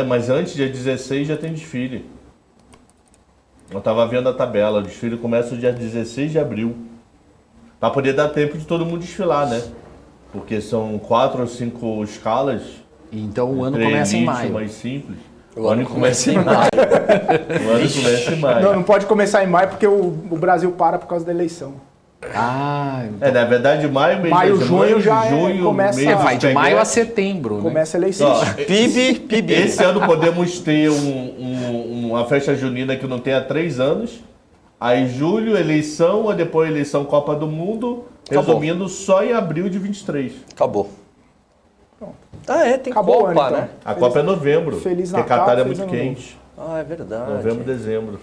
Mas antes, dia 16, já tem desfile. Eu tava vendo a tabela, o desfile começa no dia 16 de abril. Para poder dar tempo de todo mundo desfilar, né? Porque são 4 ou 5 escalas. Então o ano começa em maio. Mais simples. O ano começa em maio. O ano começa em maio. Não pode começar em maio porque o Brasil para por causa da eleição. Na verdade, maio, mês Maio, das junho mães, já junho, começa- mês Vai dos de maio a peguetes. setembro, né? Começa a eleição. Ó, PIB. Esse ano podemos ter uma festa junina que não tem há 3 anos. Aí julho, eleição, aí depois eleição Copa do Mundo. Acabou. Resumindo, só em abril de 23. Acabou. Pronto. Tem Acabou o Copa, ano, então. né? A Copa é novembro. Feliz porque Natal, Catar é feliz muito Ano quente. É verdade. Novembro, dezembro.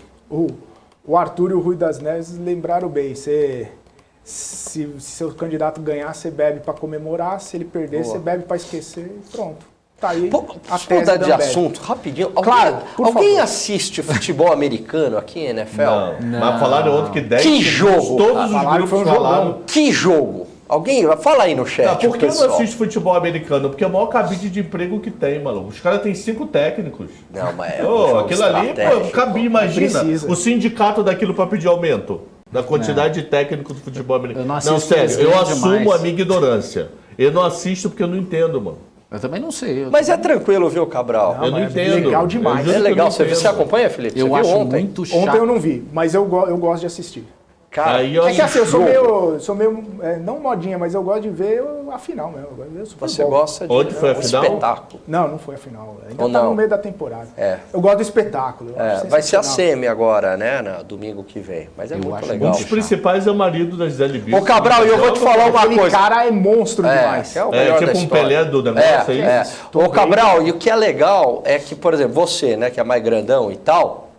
O Arthur e o Rui das Neves lembraram bem. Se seu candidato ganhar, você bebe para comemorar. Se ele perder, Boa. você bebe para esquecer. E pronto. Tá aí Posso tese mudar da de Ambev. assunto rapidinho? Claro, por Alguém favor. assiste futebol americano aqui, NFL? Não. Mas falaram ontem que 10 Que segundos, jogo! todos os Falaram que foi um grupos falaram. jogão. Que jogo! Alguém, fala aí no chat. Não, por que eu não pessoal. assisto futebol americano? Porque é o maior cabide de emprego que tem, maluco. Os caras têm 5 técnicos. Não, mas é Ô, um jogo aquilo ali, estratégico. cabia, imagina. Precisa. O sindicato daquilo pra pedir aumento. Da quantidade de técnicos do futebol americano. Eu não assisto, sério, mas eu ganha assumo demais. a minha ignorância. Eu não assisto porque eu não entendo, mano. Eu também não sei. Mas é tranquilo, viu, Cabral? Eu não mas é entendo. legal demais. Eu juro É que eu legal. não Você entendo. acompanha, Felipe? Eu Você acho viu ontem? muito chato. Ontem eu não vi, mas eu gosto de assistir. Cara, Aí, ó, É que assim, eu sou jogo. meio não modinha, mas eu gosto de ver a final mesmo. Eu gosto de ver o Super Você Bowl. gosta de Onde foi a um final? espetáculo. Não foi a final. Ainda Ou tá não? no meio da temporada. É. Eu gosto do espetáculo. eu acho Vai ser a sensacional. semi agora, né? Domingo que vem. Mas é Eu muito acho Um legal. dos principais é o marido da Gisele Bündchen. Ô, Cabral, e eu vou te falar uma Aquele coisa. cara é monstro demais. É o melhor tipo da um história. Pelé do negócio, é isso? Ô, Cabral, e o que é legal é que, por exemplo, você, né, que é mais grandão e tal,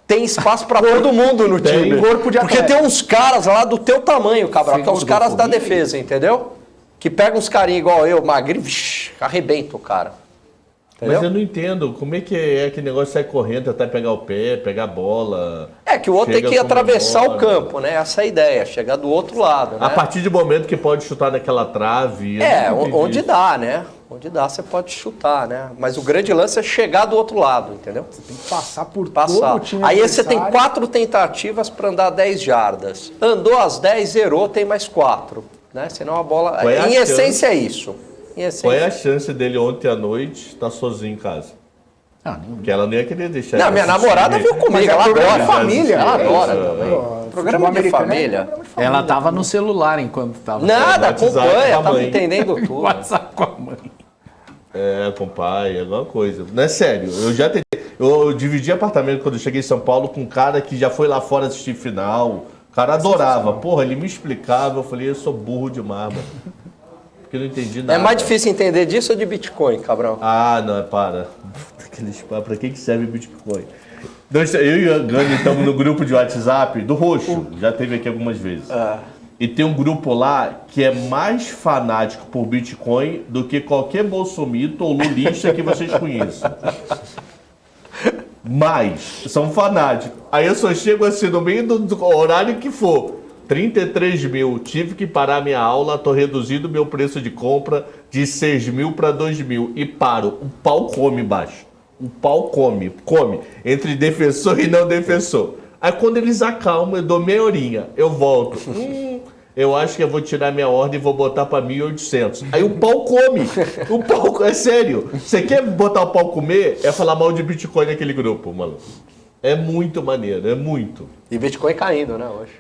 tem espaço para todo mundo no time. Corpo de Porque atleta. tem uns caras lá do teu tamanho, Cabral, Sem que são os caras da gordofobia. defesa, entendeu? Que pegam uns carinhos igual eu, magrinho, arrebenta o cara. Entendeu? Mas eu não entendo, como é que aquele negócio de sair correndo, tentar pegar o pé, pegar a bola. É que o outro tem chega que atravessar o comemora. campo, né? Essa é a ideia, chegar do outro lado, né? A partir do momento que pode chutar naquela trave. eu nunca entendi onde isso. dá, né? Onde dá você pode chutar, né? Mas o grande lance é chegar do outro lado, entendeu? Tem que passar por todo Passar. o time Aí você tem adversário. 4 tentativas para andar 10 jardas. Andou as 10, zerou, tem mais 4. Né? Senão a bola. Qual é a Em chance? essência é isso. Em essência. Qual é a chance dele ontem à noite estar sozinho em casa? Ah, nenhum. Porque ela não ia querer deixar Não, ele minha assistir. namorada viu comigo, Mas é ela programa adora. de família. Ela adora É, também. Pô, Programa futebol de americano é família. programa de família. Ela tava no celular enquanto tava. Nada, WhatsApp com acompanha, a tava mãe. entendendo tudo. WhatsApp com a mãe. É, com o pai, alguma coisa. Não é sério, eu já tentei. Eu dividi apartamento quando eu cheguei em São Paulo com um cara que já foi lá fora assistir final. O cara adorava. Porra, ele me explicava, eu falei, eu sou burro demais, mano. Porque eu não entendi nada. É mais difícil entender disso ou de Bitcoin, Cabral? Ah, não, para. Pra que serve Bitcoin? Eu e o Gani estamos no grupo de WhatsApp do Roxo, já teve aqui algumas vezes. E tem um grupo lá que é mais fanático por Bitcoin do que qualquer bolsomito ou lulista que vocês conheçam. Mas são fanáticos. Aí eu só chego assim no meio do horário que for. 33 mil, tive que parar minha aula, tô reduzindo meu preço de compra de 6 mil para 2 mil. E paro, o pau come embaixo. O pau come. Entre defensor e não defensor. Aí quando eles acalmam, eu dou meia horinha, eu volto. Eu acho que eu vou tirar minha ordem e vou botar para 1.800. Aí o pau come. O pau, é sério. Você quer botar o pau comer? É falar mal de Bitcoin naquele grupo, mano. É muito maneiro, é muito. E Bitcoin caindo, né, hoje.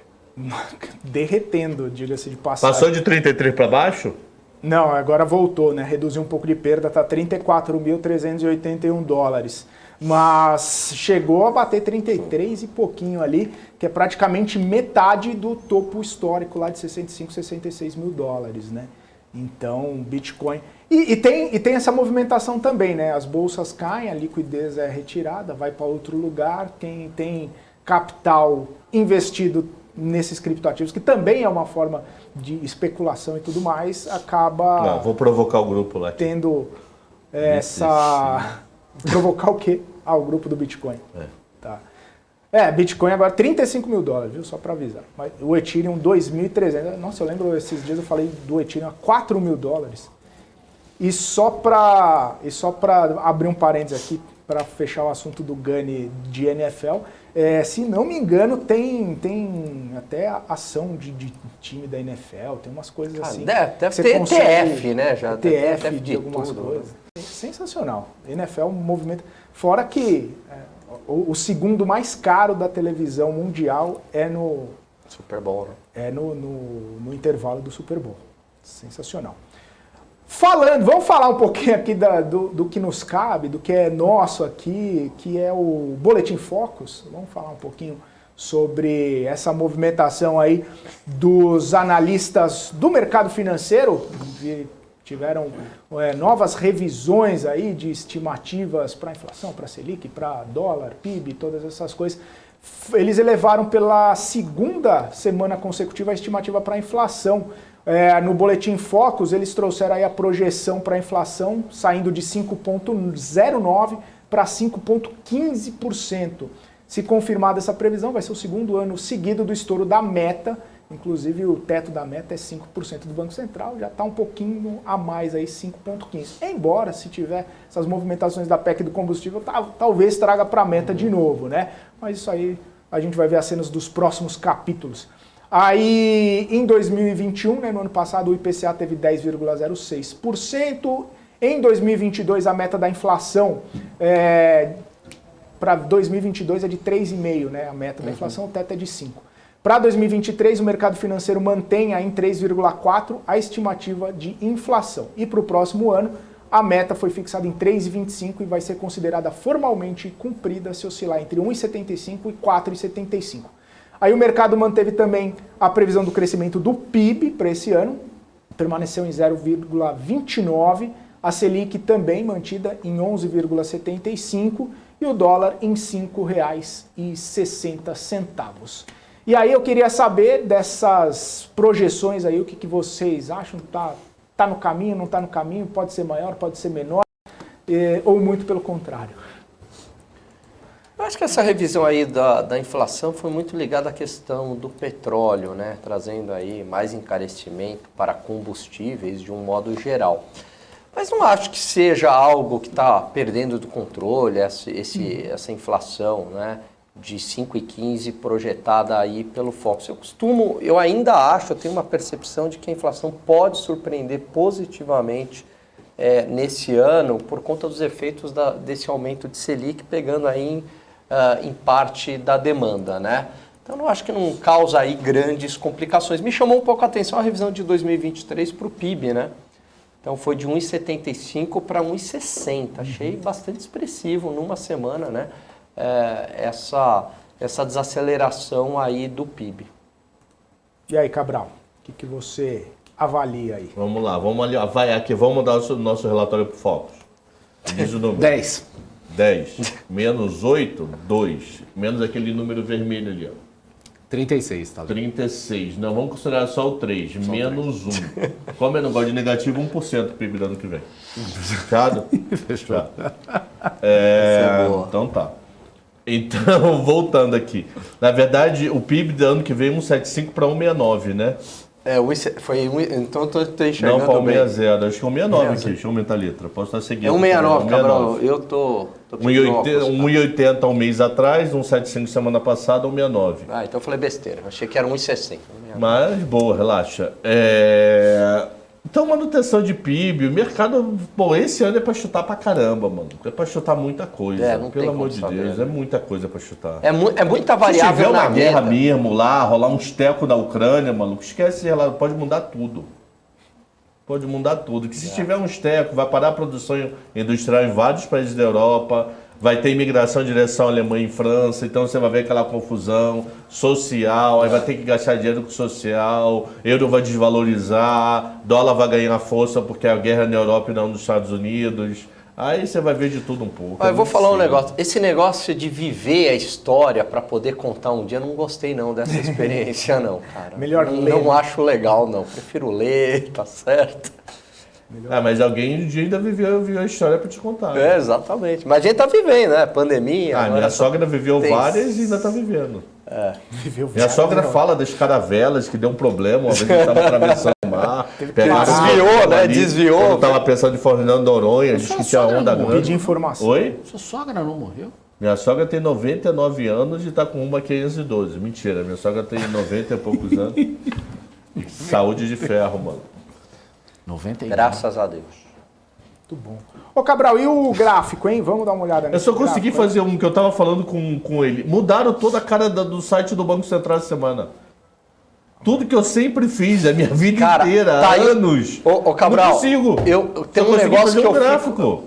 Derretendo, diga-se de passagem. Passou de 33 para baixo? Não, agora voltou, né? Reduziu um pouco de perda, tá 34.381 dólares. Mas chegou a bater 33 e pouquinho ali, que é praticamente metade do topo histórico lá de 65, 66 mil dólares, né? Então, Bitcoin... E tem essa movimentação também, né? As bolsas caem, a liquidez é retirada, vai para outro lugar. Quem tem capital investido nesses criptoativos, que também é uma forma de especulação e tudo mais, acaba Não, vou provocar o grupo lá. tendo essa... Provocar o quê? Ah, o grupo do Bitcoin. Tá. Bitcoin agora 35 mil dólares, viu? Só para avisar. Mas o Ethereum 2.300. Nossa, eu lembro esses dias eu falei do Ethereum a 4 mil dólares. E só para abrir um parênteses aqui, para fechar o assunto do Gani de NFL, se não me engano, tem até ação de time da NFL, tem umas coisas assim. Deve Você ter consegue- ETF, né? Já ETF deve de ter algumas tudo, coisas. Sensacional. NFL é um movimento. Fora que o segundo mais caro da televisão mundial é no Super bom, né? no intervalo do Super Bowl. Sensacional. Vamos falar um pouquinho aqui do que nos cabe, do que é nosso aqui, que é o Boletim Focus. Vamos falar um pouquinho sobre essa movimentação aí dos analistas do mercado financeiro, que tiveram novas revisões aí de estimativas para inflação, para Selic, para dólar, PIB, todas essas coisas. Eles elevaram pela segunda semana consecutiva a estimativa para a inflação. No Boletim Focus, eles trouxeram aí a projeção para a inflação, saindo de 5,09% para 5,15%. Se confirmada essa previsão, vai ser o segundo ano seguido do estouro da meta. Inclusive, o teto da meta é 5% do Banco Central, já está um pouquinho a mais aí, 5,15%. Embora, se tiver essas movimentações da PEC do combustível, talvez traga para a meta de novo, né? Mas isso aí a gente vai ver as cenas dos próximos capítulos. Aí, em 2021, né, no ano passado, o IPCA teve 10,06%. Em 2022, a meta da inflação para 2022 é de 3,5%, né? A meta da inflação, o teto é de 5%. Para 2023, o mercado financeiro mantém em 3,4% a estimativa de inflação. E para o próximo ano, a meta foi fixada em 3,25% e vai ser considerada formalmente cumprida se oscilar entre 1,75% e 4,75%. Aí o mercado manteve também a previsão do crescimento do PIB para esse ano, permaneceu em 0,29%, a Selic também mantida em 11,75% e o dólar em R$ 5,60. E aí eu queria saber dessas projeções aí, o que vocês acham? Tá no caminho, não está no caminho? Pode ser maior, pode ser menor? Ou muito pelo contrário? Eu acho que essa revisão aí da inflação foi muito ligada à questão do petróleo, né? Trazendo aí mais encarecimento para combustíveis de um modo geral. Mas não acho que seja algo que está perdendo do controle, essa inflação, né? De 5,15 projetada aí pelo Focus. Eu ainda acho, eu tenho uma percepção de que a inflação pode surpreender positivamente nesse ano por conta dos efeitos desse aumento de Selic, pegando aí em parte da demanda, né? Então, eu acho que não causa aí grandes complicações. Me chamou um pouco a atenção a revisão de 2023 para o PIB, né? Então, foi de 1,75 para 1,60. Achei bastante expressivo numa semana, né? Essa desaceleração aí do PIB. E aí, Cabral, o que você avalia aí? Vamos lá, vamos mandar o nosso relatório para o Focus. Diz o número. 10. 10. Menos 8, 2. Menos aquele número vermelho ali, ó. 36, tá? 36. Não, vamos considerar só o 3. Menos 1. Como eu não gosto de negativo, 1% PIB do ano que vem. Fechado? Fechou. Então tá. Então, voltando aqui. Na verdade, o PIB do ano que vem é 1,75 para 1,69, né? Então eu tô enxergando não, para bem. 1,60. Acho que é 1,69 aqui. Deixa eu aumentar a letra. Posso estar seguindo. É 1,69, Cabral. Eu tô 1,80 um mês atrás, 1,75 semana passada, 1,69. Então eu falei besteira. Achei que era 1,60. Mas, boa, relaxa. Então, manutenção de PIB, o mercado, esse ano é pra chutar pra caramba, mano. É pra chutar muita coisa. Não Pelo tem amor de como Deus, saber, é muita coisa pra chutar. É muita Se variável tiver uma na guerra meta. mesmo lá, rolar uns tecos na Ucrânia, maluco, esquece, ela pode mudar tudo. Pode mudar tudo. Que se tiver uns tecos, vai parar a produção industrial em vários países da Europa, vai ter imigração em direção à Alemanha e França, então você vai ver aquela confusão social, aí vai ter que gastar dinheiro com social, euro vai desvalorizar, dólar vai ganhar força porque a guerra é na Europa e não nos Estados Unidos. Aí você vai ver de tudo um pouco. Eu vou falar um negócio. Esse negócio de viver a história para poder contar um dia, eu não gostei não dessa experiência não, cara. Melhor ler. Não acho legal não. Prefiro ler, tá certo? Mas alguém um dia ainda viveu a história para te contar. Exatamente. Mas a gente tá vivendo, né? Pandemia. Minha sogra viveu várias e ainda tá vivendo. Minha sogra fala das caravelas que deu um problema, uma vez que estava atravessando o mar. Desviou, né? Desviou. Eu estava pensando em Fernando Noronha, disse que tinha onda grande. De informação. Oi? Sua sogra não morreu? Minha sogra tem 99 anos e está com uma 512. Mentira, minha sogra tem 90 e poucos anos. Saúde de ferro, mano. 90. Graças a Deus. Muito bom. Ô, Cabral, e o gráfico, hein? Vamos dar uma olhada Eu só consegui gráfico, fazer um que eu tava falando com ele. Mudaram toda a cara do site do Banco Central essa semana. Tudo que eu sempre fiz, a minha vida inteira, tá há aí. anos. Ô, Cabral, não consigo. Eu tenho um consegui negócio fazer que um gráfico.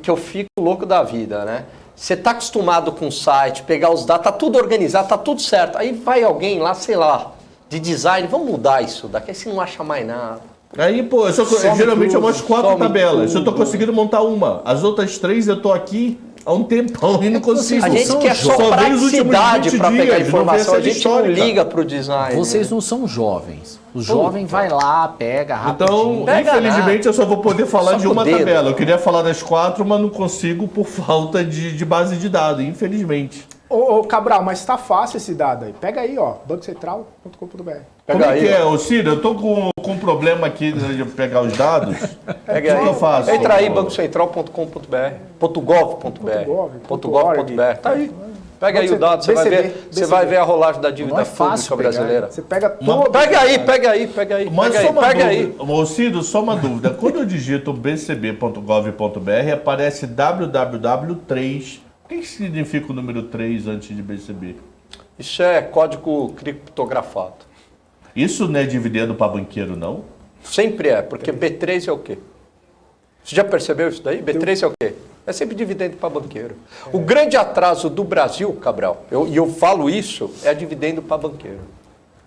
que eu fico louco da vida, né? Você tá acostumado com o site, pegar os dados, tá tudo organizado, tá tudo certo. Aí vai alguém lá, sei lá, de design, vamos mudar isso daqui, aí você não acha mais nada. Aí, pô, geralmente eu mostro 4 tabelas. Eu tô conseguindo montar uma. As outras 3 eu tô aqui há um tempão e não consigo. A gente quer só veio os últimos praticidade 20 para pegar dias, não vê informação, essa a gente história, não cara. liga pro design. Vocês não são jovens. O jovem vai lá, pega rapidinho. Então, Pega infelizmente, eu só vou poder falar Só de com uma o dedo. tabela. Eu queria falar das 4, mas não consigo por falta de base de dados, infelizmente. Ô, Cabral, mas tá fácil esse dado aí. Pega aí, ó, bancocentral.com.br. Como é que é, ó. ô Ciro? Eu tô com um problema aqui de pegar os dados. Pega O que eu faço? Entra aí, bancocentral.com.br, .gov.br. Tá aí. Pega aí o dado, você vai ver, você vai ver a rolagem da dívida Não é fácil pública pegar, brasileira. Você pega todo... Pega aí. Mas só uma Pega aí. dúvida. Ô Ciro, só uma dúvida. Quando eu digito bcb.gov.br, aparece www3. O que significa o número 3 antes de BCB? Isso é código criptografado. Isso não é dividendo para banqueiro, não? Sempre é, porque B3 é o quê? Você já percebeu isso daí? B3 é o quê? É sempre dividendo para banqueiro. O grande atraso do Brasil, Cabral, e eu falo isso, é dividendo para banqueiro.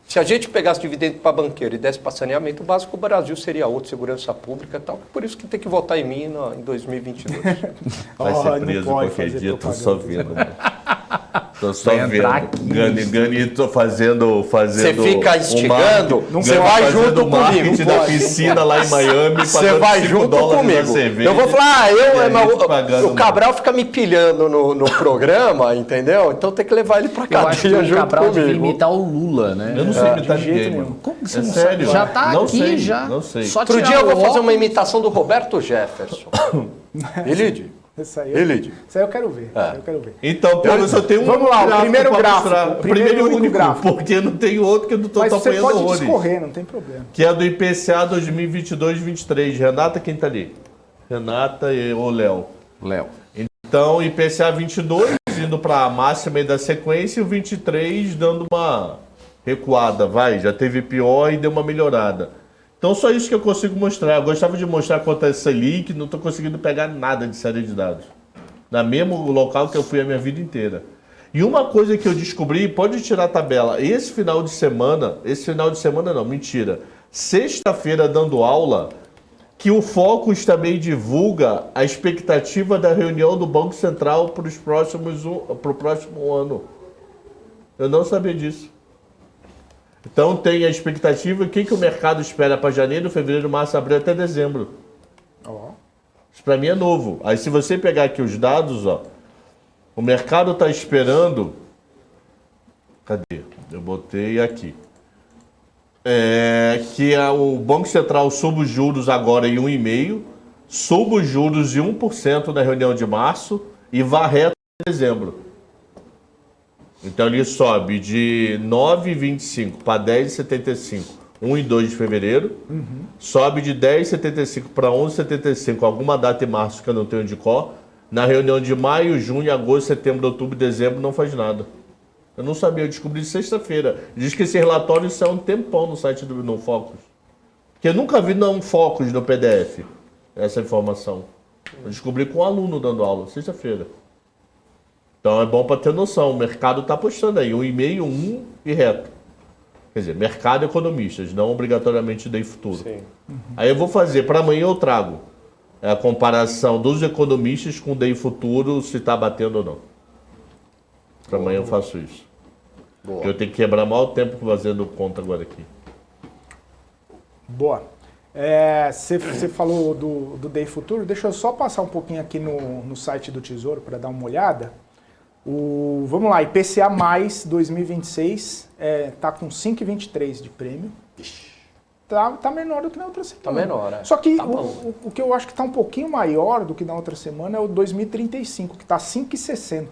Se a gente pegasse dividendo para banqueiro e desse para saneamento básico, o Brasil seria outro, segurança pública e tal. Por isso que tem que votar em mim em 2022. Vai ser preso qualquer dia, tô só vendo. Tô só vendo. Gani, tô fazendo. Você fica instigando, você vai junto comigo. Da piscina lá em Miami, você vai junto comigo. Eu vou falar, o Cabral fica me pilhando no programa, entendeu? Então tem que levar ele pra cadeia junto comigo. O Cabral devia imitar o Lula, né? Eu não sei imitar ninguém, mano. Como que você não sabe? Já tá não aqui, sei, já. Não sei. Só outro dia eu vou fazer uma imitação do Roberto Jefferson. Elide. Isso aí eu quero ver. Então, eu só tenho um. Vamos lá, o primeiro gráfico. O primeiro e único gráfico. Porque não tem outro que eu não estou apanhando horrores. Mas você pode discorrer, não tem problema. Que é do IPCA 2022-23. Renata, quem tá ali? Renata ou Léo? Léo. Então, IPCA 22 indo para a máxima aí da sequência e o 23 dando uma recuada, já teve pior e deu uma melhorada. Então, só isso que eu consigo mostrar. Eu gostava de mostrar quanto é Selic, não estou conseguindo pegar nada de série de dados. Na mesmo local que eu fui a minha vida inteira. E uma coisa que eu descobri, pode tirar a tabela, esse final de semana não, mentira. Sexta-feira dando aula, que o Focus também divulga a expectativa da reunião do Banco Central para o próximo ano. Eu não sabia disso. Então tem a expectativa, o que o mercado espera para janeiro, fevereiro, março, abril até dezembro. Isso para mim é novo. Aí se você pegar aqui os dados, o mercado está esperando... Cadê? Eu botei aqui. Que o Banco Central suba os juros agora em 1,5%, suba os juros em 1% na reunião de março e vá reto em dezembro. Então ele sobe de 9,25 para 10,75, 1 e 2 de fevereiro. Sobe de 10,75 para 11,75, alguma data em março que eu não tenho de cor. Na reunião de maio, junho, agosto, setembro, outubro, dezembro não faz nada. Eu não sabia, eu descobri sexta-feira. Diz que esse relatório saiu um tempão no site do Focus. Que eu nunca vi no Focus no PDF, essa informação. Eu descobri com um aluno dando aula, sexta-feira. Então é bom para ter noção, o mercado está apostando aí, 1,5, 1 e reto. Quer dizer, mercado e economistas, não obrigatoriamente Day Futuro. Aí eu vou fazer, para amanhã eu trago a comparação dos economistas com o Day Futuro, se está batendo ou não. Para amanhã eu faço isso. Porque eu tenho que quebrar mal tempo fazendo conta agora aqui. Boa. Você falou do Day Futuro, deixa eu só passar um pouquinho aqui no site do Tesouro para dar uma olhada. Vamos lá, IPCA mais 2026 tá com 5,23 de prêmio. Tá menor do que na outra semana. Tá menor, Só que tá o que eu acho que tá um pouquinho maior do que na outra semana é o 2035, que tá 5,60.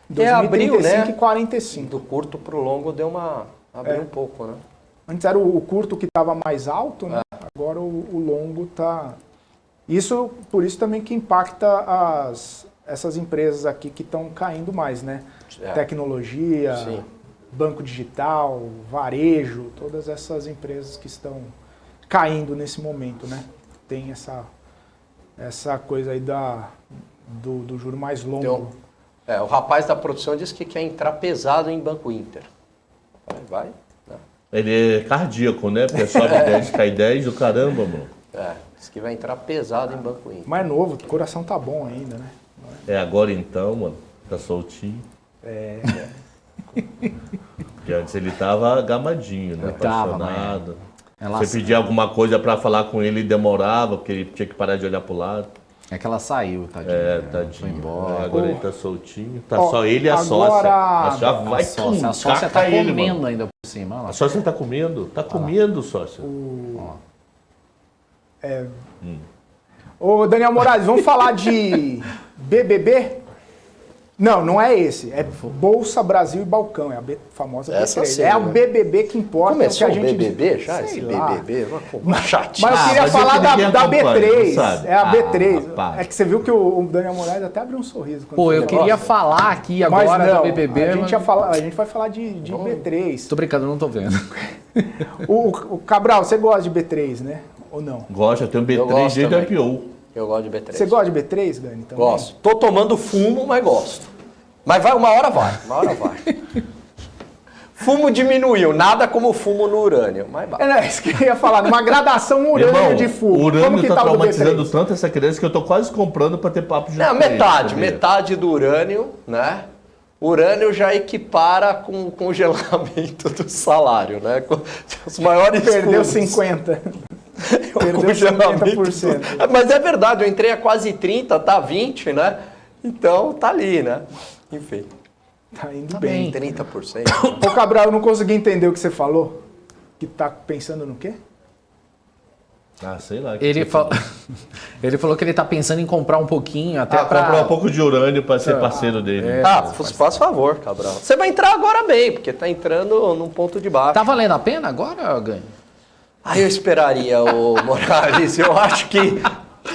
2035 abril, né? 45. Do curto pro longo deu abriu um pouco, né? Antes era o curto que estava mais alto, né? Agora o longo tá... Por isso também que impacta essas empresas aqui que estão caindo mais, né? Tecnologia, banco digital, varejo, todas essas empresas que estão caindo nesse momento, né? Tem essa coisa aí do juro mais longo. O rapaz da produção disse que quer entrar pesado em Banco Inter. Vai. Ele é cardíaco, né? Porque sobe 10, cai 10 do caramba, mano. Disse que vai entrar pesado em Banco Inter. Mais novo, o coração tá bom ainda, né? Agora então, mano, tá soltinho. Porque antes ele tava gamadinho, né? Apaixonado. Você pedia alguma coisa pra falar com ele e demorava, porque ele tinha que parar de olhar pro lado. É que ela saiu, tadinho. Tadinho. Foi embora. Agora ele tá soltinho. Tá só ele e a sócia. Já vai a sócia tá comendo ainda por cima. Olha lá. A sócia tá comendo? Tá comendo, sócia. Ô, Daniel Morales, vamos falar de BBB? Não é esse. É Bolsa Brasil e Balcão. É a famosa Essa B3. sim, É o BBB que importa. Começou é o que a gente... BBB já? Sei Esse lá. BBB? Uma chatinha. Mas eu queria falar da B3. Sabe? É a B3. Rapaz. É que você viu que o Daniel Morales até abriu um sorriso. Pô, eu queria falar aqui agora do BBB. A gente vai falar de B3. Tô brincando, não tô vendo. O Cabral, você gosta de B3, né? Ou não? Gosta, eu tenho B3 desde o IPO. Eu gosto de B3. Você gosta de B3, Dani? Também? Gosto. Tô tomando fumo, mas gosto. Mas uma hora vai. Fumo diminuiu, nada como fumo no urânio. Mas É isso que eu ia falar, numa gradação urânio Irmão, de fumo. o urânio Como que tá tá o do traumatizando B3? tanto essa criança que eu tô quase comprando para ter papo junto não, com ele, sabia? metade do urânio, né? O urânio já equipara com o congelamento do salário, né? Com os maiores Perdeu fumos. 50. O Perdeu congelamento 50%. Mas é verdade, eu entrei a quase 30, tá 20, né? Então tá ali, né? Enfim, Tá indo bem. 30%. Ô Cabral, eu não consegui entender o que você falou. Que tá pensando no quê? Ah, sei lá. Ele falou que ele tá pensando em comprar um pouquinho até comprar um pouco de urânio para ser parceiro dele. Faz favor, Cabral. Você vai entrar agora bem, porque tá entrando num ponto de baixo. Tá valendo a pena agora, Ganho? Eu esperaria, ô Morales. Eu acho que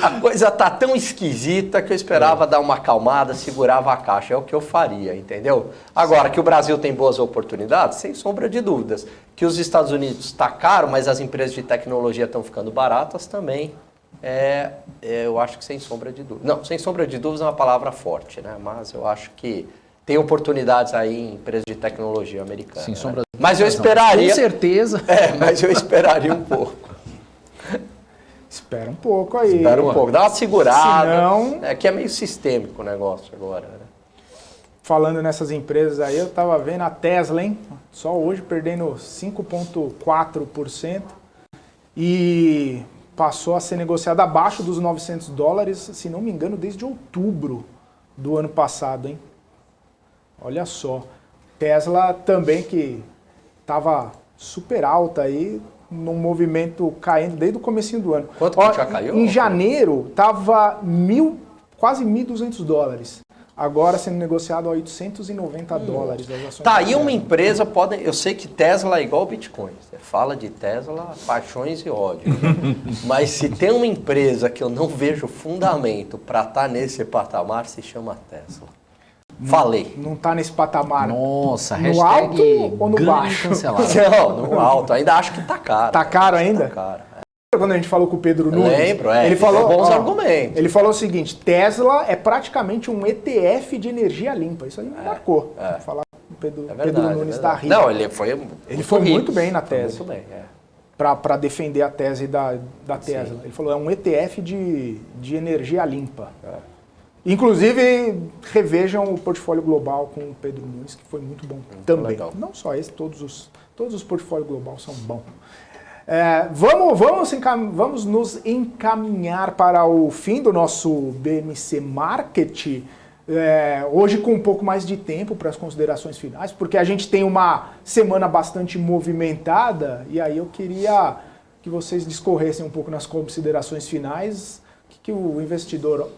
a coisa tá tão esquisita que eu esperava dar uma acalmada, segurava a caixa. É o que eu faria, entendeu? Agora, que o Brasil tem boas oportunidades, sem sombra de dúvidas. Que os Estados Unidos está caro, mas as empresas de tecnologia estão ficando baratas também. Eu acho que sem sombra de dúvidas. Não, sem sombra de dúvidas é uma palavra forte, né? Mas eu acho que tem oportunidades aí em empresas de tecnologia americana. Sem né? sombra de Mas eu dúvidas, não. esperaria... Com certeza. Mas eu esperaria um pouco. Espera um pouco aí. Espera um pouco, dá uma segurada. Senão- É que é meio sistêmico o negócio agora, né? Falando nessas empresas aí, eu tava vendo a Tesla, hein? Só hoje perdendo 5,4% e passou a ser negociada abaixo dos $900, se não me engano, desde outubro do ano passado, hein? Olha só. Tesla também que tava super alta aí, num movimento caindo desde o comecinho do ano. Quanto que já caiu? Em janeiro tava quase $1.200. Agora sendo negociado a $890 as ações. Tá, da aí uma Tesla. empresa pode... Eu sei que Tesla é igual Bitcoin. Você fala de Tesla, paixões e ódio. Mas se tem uma empresa que eu não vejo fundamento para estar nesse patamar, se chama Tesla. Falei. Não tá nesse patamar. Nossa, No hashtag alto ou no Ganho baixo? cancelado. Não, no alto. Ainda acho que tá caro. Tá caro ainda? Tá caro. Quando a gente falou com o Pedro Nunes, Lembro, ele falou bons argumentos. Ele falou o seguinte: Tesla é praticamente um ETF de energia limpa. Isso aí me marcou. Vou falar com o Pedro, É verdade, Pedro Nunes da RIA. Não, ele foi muito bem na Foi tese. muito bem, Para defender a tese da Tesla. Sim. Ele falou, é um ETF de energia limpa. Inclusive, revejam o portfólio global com o Pedro Nunes, que foi muito bom também. legal. Não só esse, todos os portfólios globais são bons. Vamos nos encaminhar para o fim do nosso BMC Market, hoje com um pouco mais de tempo para as considerações finais, porque a gente tem uma semana bastante movimentada, e aí eu queria que vocês discorressem um pouco nas considerações finais, que o investidor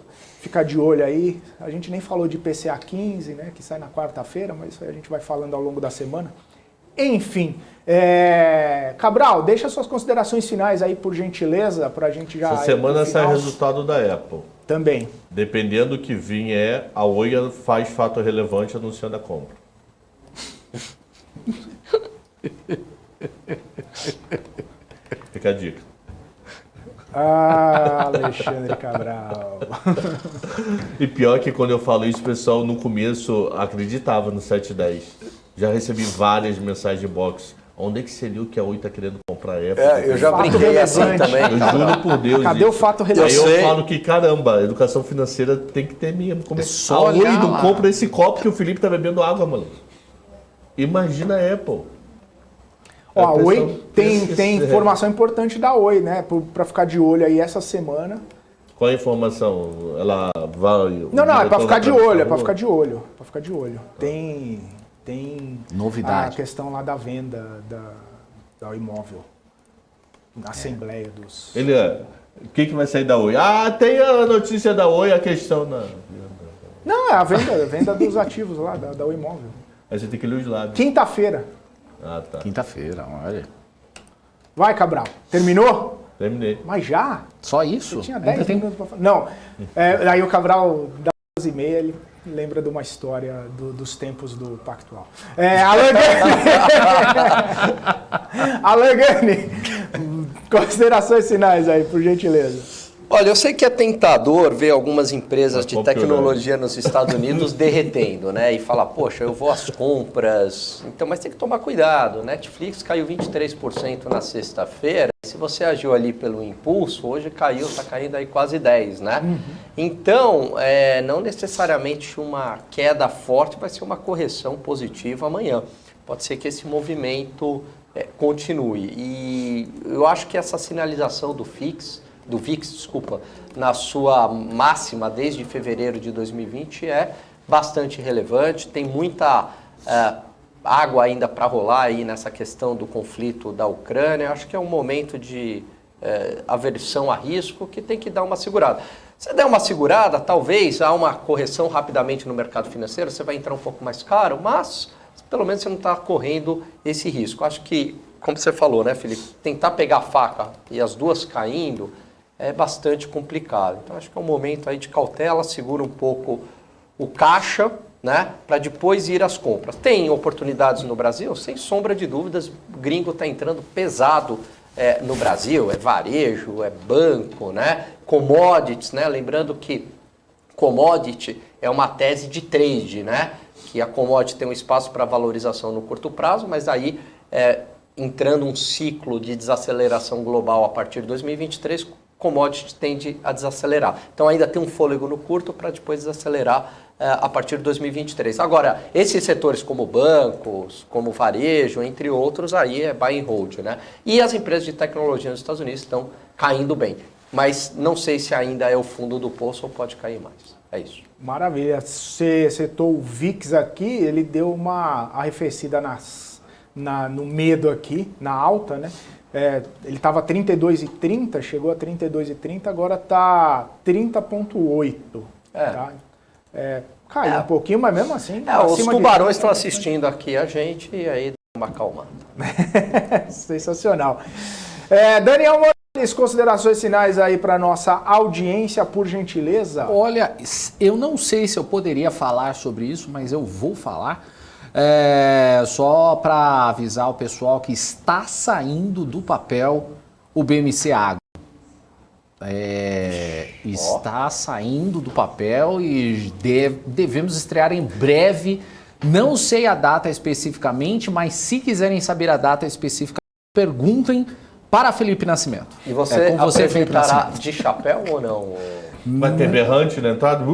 fica de olho aí. A gente nem falou de PCA 15, né, que sai na quarta-feira, mas isso aí a gente vai falando ao longo da semana. Enfim, Cabral, deixa suas considerações finais aí, por gentileza, para a gente já... Essa semana ir pro sai final. resultado da Apple. Também. Dependendo do que vir, a Oi faz fato relevante anunciando a compra. Fica a dica. Ah, Alexandre Cabral. E pior que quando eu falo isso, o pessoal no começo acreditava no 710. Já recebi várias mensagens de box. Onde é que seria o que a Oi está querendo comprar a Apple? Eu já Fato brinquei assim relevante. também. Eu Cabral. juro por Deus. Cadê o isso. fato Aí relevante? Eu eu sei. falo que, caramba, a educação financeira tem que ter mesmo. Como só a Oi olhar não lá. compra esse copo que o Felipe tá bebendo água, mano. Imagina a Apple. Ó, a pessoa Oi tem pensa que- informação importante da Oi, né? Para ficar de olho aí essa semana. Qual a informação? Ela vai... Não, é para ficar de olho, é para ficar ficar de olho. Para ficar de olho. Tem Novidade. a questão lá da venda da imóvel. Na Assembleia dos... Ele o que vai sair da Oi? Ah, tem a notícia da Oi, a questão na... Não, é a venda dos ativos lá, da Oi Imóvel. Aí você tem que ler os lados. Quinta-feira. Ah, tá. Quinta-feira, olha. Vai, Cabral. Terminou? Terminei. Mas já? Só isso? Eu tinha Ainda 10 tem- minutos para falar. Não. Aí o Cabral, das 11h30, ele lembra de uma história dos tempos do Pactual. Alan Gani, considerações finais aí, por gentileza. Olha, eu sei que é tentador ver algumas empresas de comprando. tecnologia nos Estados Unidos derretendo, né? E falar, poxa, eu vou às compras. Então, mas tem que tomar cuidado. Netflix caiu 23% na sexta-feira. Se você agiu ali pelo impulso, hoje caiu, está caindo aí quase 10%, né? Então, não necessariamente uma queda forte, vai ser uma correção positiva amanhã. Pode ser que esse movimento continue. E eu acho que essa sinalização do VIX, na sua máxima desde fevereiro de 2020 é bastante relevante. Tem muita água ainda para rolar aí nessa questão do conflito da Ucrânia. Acho que é um momento de aversão a risco que tem que dar uma segurada. Se der uma segurada, talvez há uma correção rapidamente no mercado financeiro, você vai entrar um pouco mais caro, mas pelo menos você não está correndo esse risco. Acho que, como você falou, né, Felipe, tentar pegar a faca e as duas caindo é bastante complicado. Então, acho que é um momento aí de cautela, segura um pouco o caixa, né, para depois ir às compras. Tem oportunidades no Brasil? Sem sombra de dúvidas, o gringo está entrando pesado no Brasil, é varejo, é banco, né, commodities, né, lembrando que commodity é uma tese de trade, né, que a commodity tem um espaço para valorização no curto prazo, mas aí entrando um ciclo de desaceleração global a partir de 2023, commodity tende a desacelerar. Então ainda tem um fôlego no curto para depois desacelerar a partir de 2023. Agora, esses setores como bancos, como varejo, entre outros, aí é buy and hold, né? E as empresas de tecnologia nos Estados Unidos estão caindo bem. Mas não sei se ainda é o fundo do poço ou pode cair mais. É isso. Maravilha. Você citou o VIX aqui, ele deu uma arrefecida no medo aqui, na alta, né? Ele estava 32,30, chegou a 32,30, agora está 30,8. Tá? Caiu um pouquinho, mas mesmo assim... Os tubarões estão assistindo aqui a gente e aí dá uma acalmada. Sensacional. Daniel Morales, considerações finais aí para nossa audiência, por gentileza? Olha, eu não sei se eu poderia falar sobre isso, mas eu vou falar. Só para avisar o pessoal que está saindo do papel o BMC Agro. Está saindo do papel e devemos estrear em breve. Não sei a data especificamente, mas se quiserem saber a data específica, perguntem para Felipe Nascimento. E você apresentará de chapéu ou não? Vai ter berrante na entrada?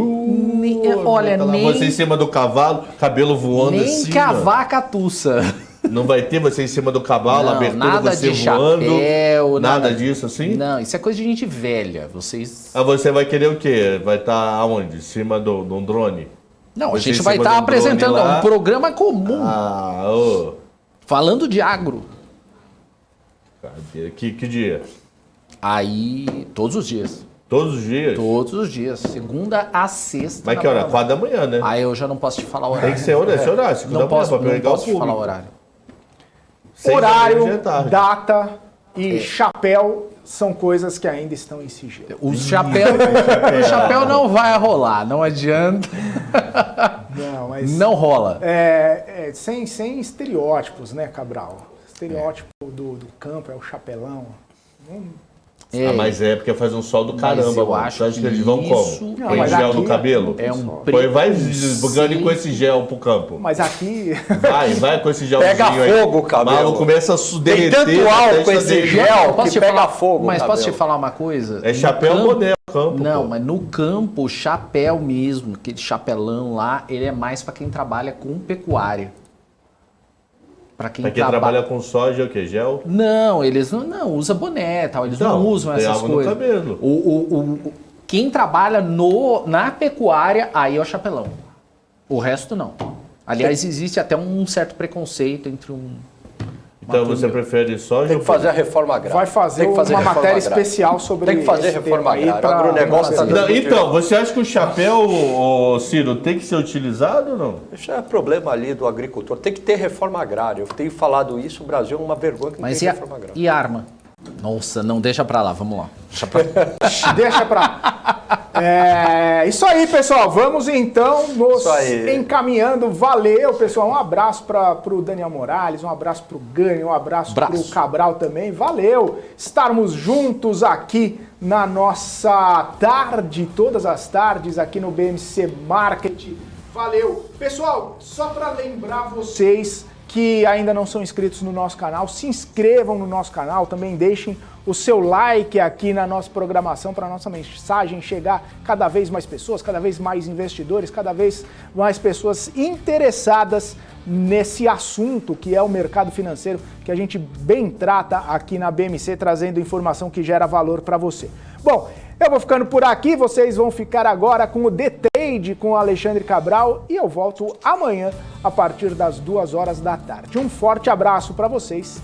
Olha, nem... Você em cima do cavalo, cabelo voando nem assim. Nem que a vaca tussa. Não vai ter você em cima do cavalo, não, abertura, nada você de voando? Chapéu, nada disso assim? Não, isso é coisa de gente velha. Vocês... você vai querer o quê? Vai estar aonde? Em cima de um drone? Não, a gente vai estar apresentando um programa comum. Falando de agro. Que dia? Aí, todos os dias. Todos os dias? Todos os dias. Segunda a sexta. Mas que hora? 4 da manhã, né? Aí eu já não posso te falar o horário. Tem que ser esse horário. Não posso te falar o horário. Horário, data e chapéu são coisas que ainda estão em sigilo. O chapéu não vai rolar, não adianta. Não, mas não rola. Sem estereótipos, né, Cabral? Estereótipo do campo é o chapelão. Mas porque faz um sol do caramba, eu acho que eles vão como? Põe gel no cabelo? Vai jogando com esse gel pro campo. Mas aqui... Vai com esse gelzinho pega aí. Fogo o cabelo. Malo começa a derreter. Tem tanto álcool esse gel que pega fogo. Mas posso te falar uma coisa? É chapéu boné no campo. Não, mas no campo, o chapéu mesmo, aquele chapelão lá, ele é mais para quem trabalha com pecuária. Para quem trabalha com soja, o que? Gel? Não, eles não usam boné, tal, eles não usam essas coisas. No cabelo. Quem trabalha na pecuária, aí é o chapelão. O resto não. Aliás, existe até um certo preconceito entre Então você prefere soja? Tem que fazer a reforma agrária. Vai fazer uma matéria especial sobre isso. Tem que fazer reforma agrária. O agronegócio Então, você acha que o chapéu, Ciro, tem que ser utilizado ou não? Isso é problema ali do agricultor. Tem que ter reforma agrária. Eu tenho falado isso, o Brasil é uma vergonha que não tem reforma agrária. E arma? Nossa, não, deixa pra lá, vamos lá. Deixa pra lá. Isso aí, pessoal. Vamos então nos encaminhando. Valeu, pessoal. Um abraço pro Daniel Morales, um abraço pro Gani, um abraço pro Cabral também. Valeu estarmos juntos aqui na nossa tarde, todas as tardes aqui no BMC Market. Valeu! Pessoal, só para lembrar vocês que ainda não são inscritos no nosso canal, se inscrevam no nosso canal, também deixem o seu like aqui na nossa programação para a nossa mensagem chegar cada vez mais pessoas, cada vez mais investidores, cada vez mais pessoas interessadas nesse assunto que é o mercado financeiro, que a gente bem trata aqui na BMC, trazendo informação que gera valor para você. Bom, eu vou ficando por aqui, vocês vão ficar agora com o The Trade com o Alexandre Cabral e eu volto amanhã a partir das 2 horas da tarde. Um forte abraço para vocês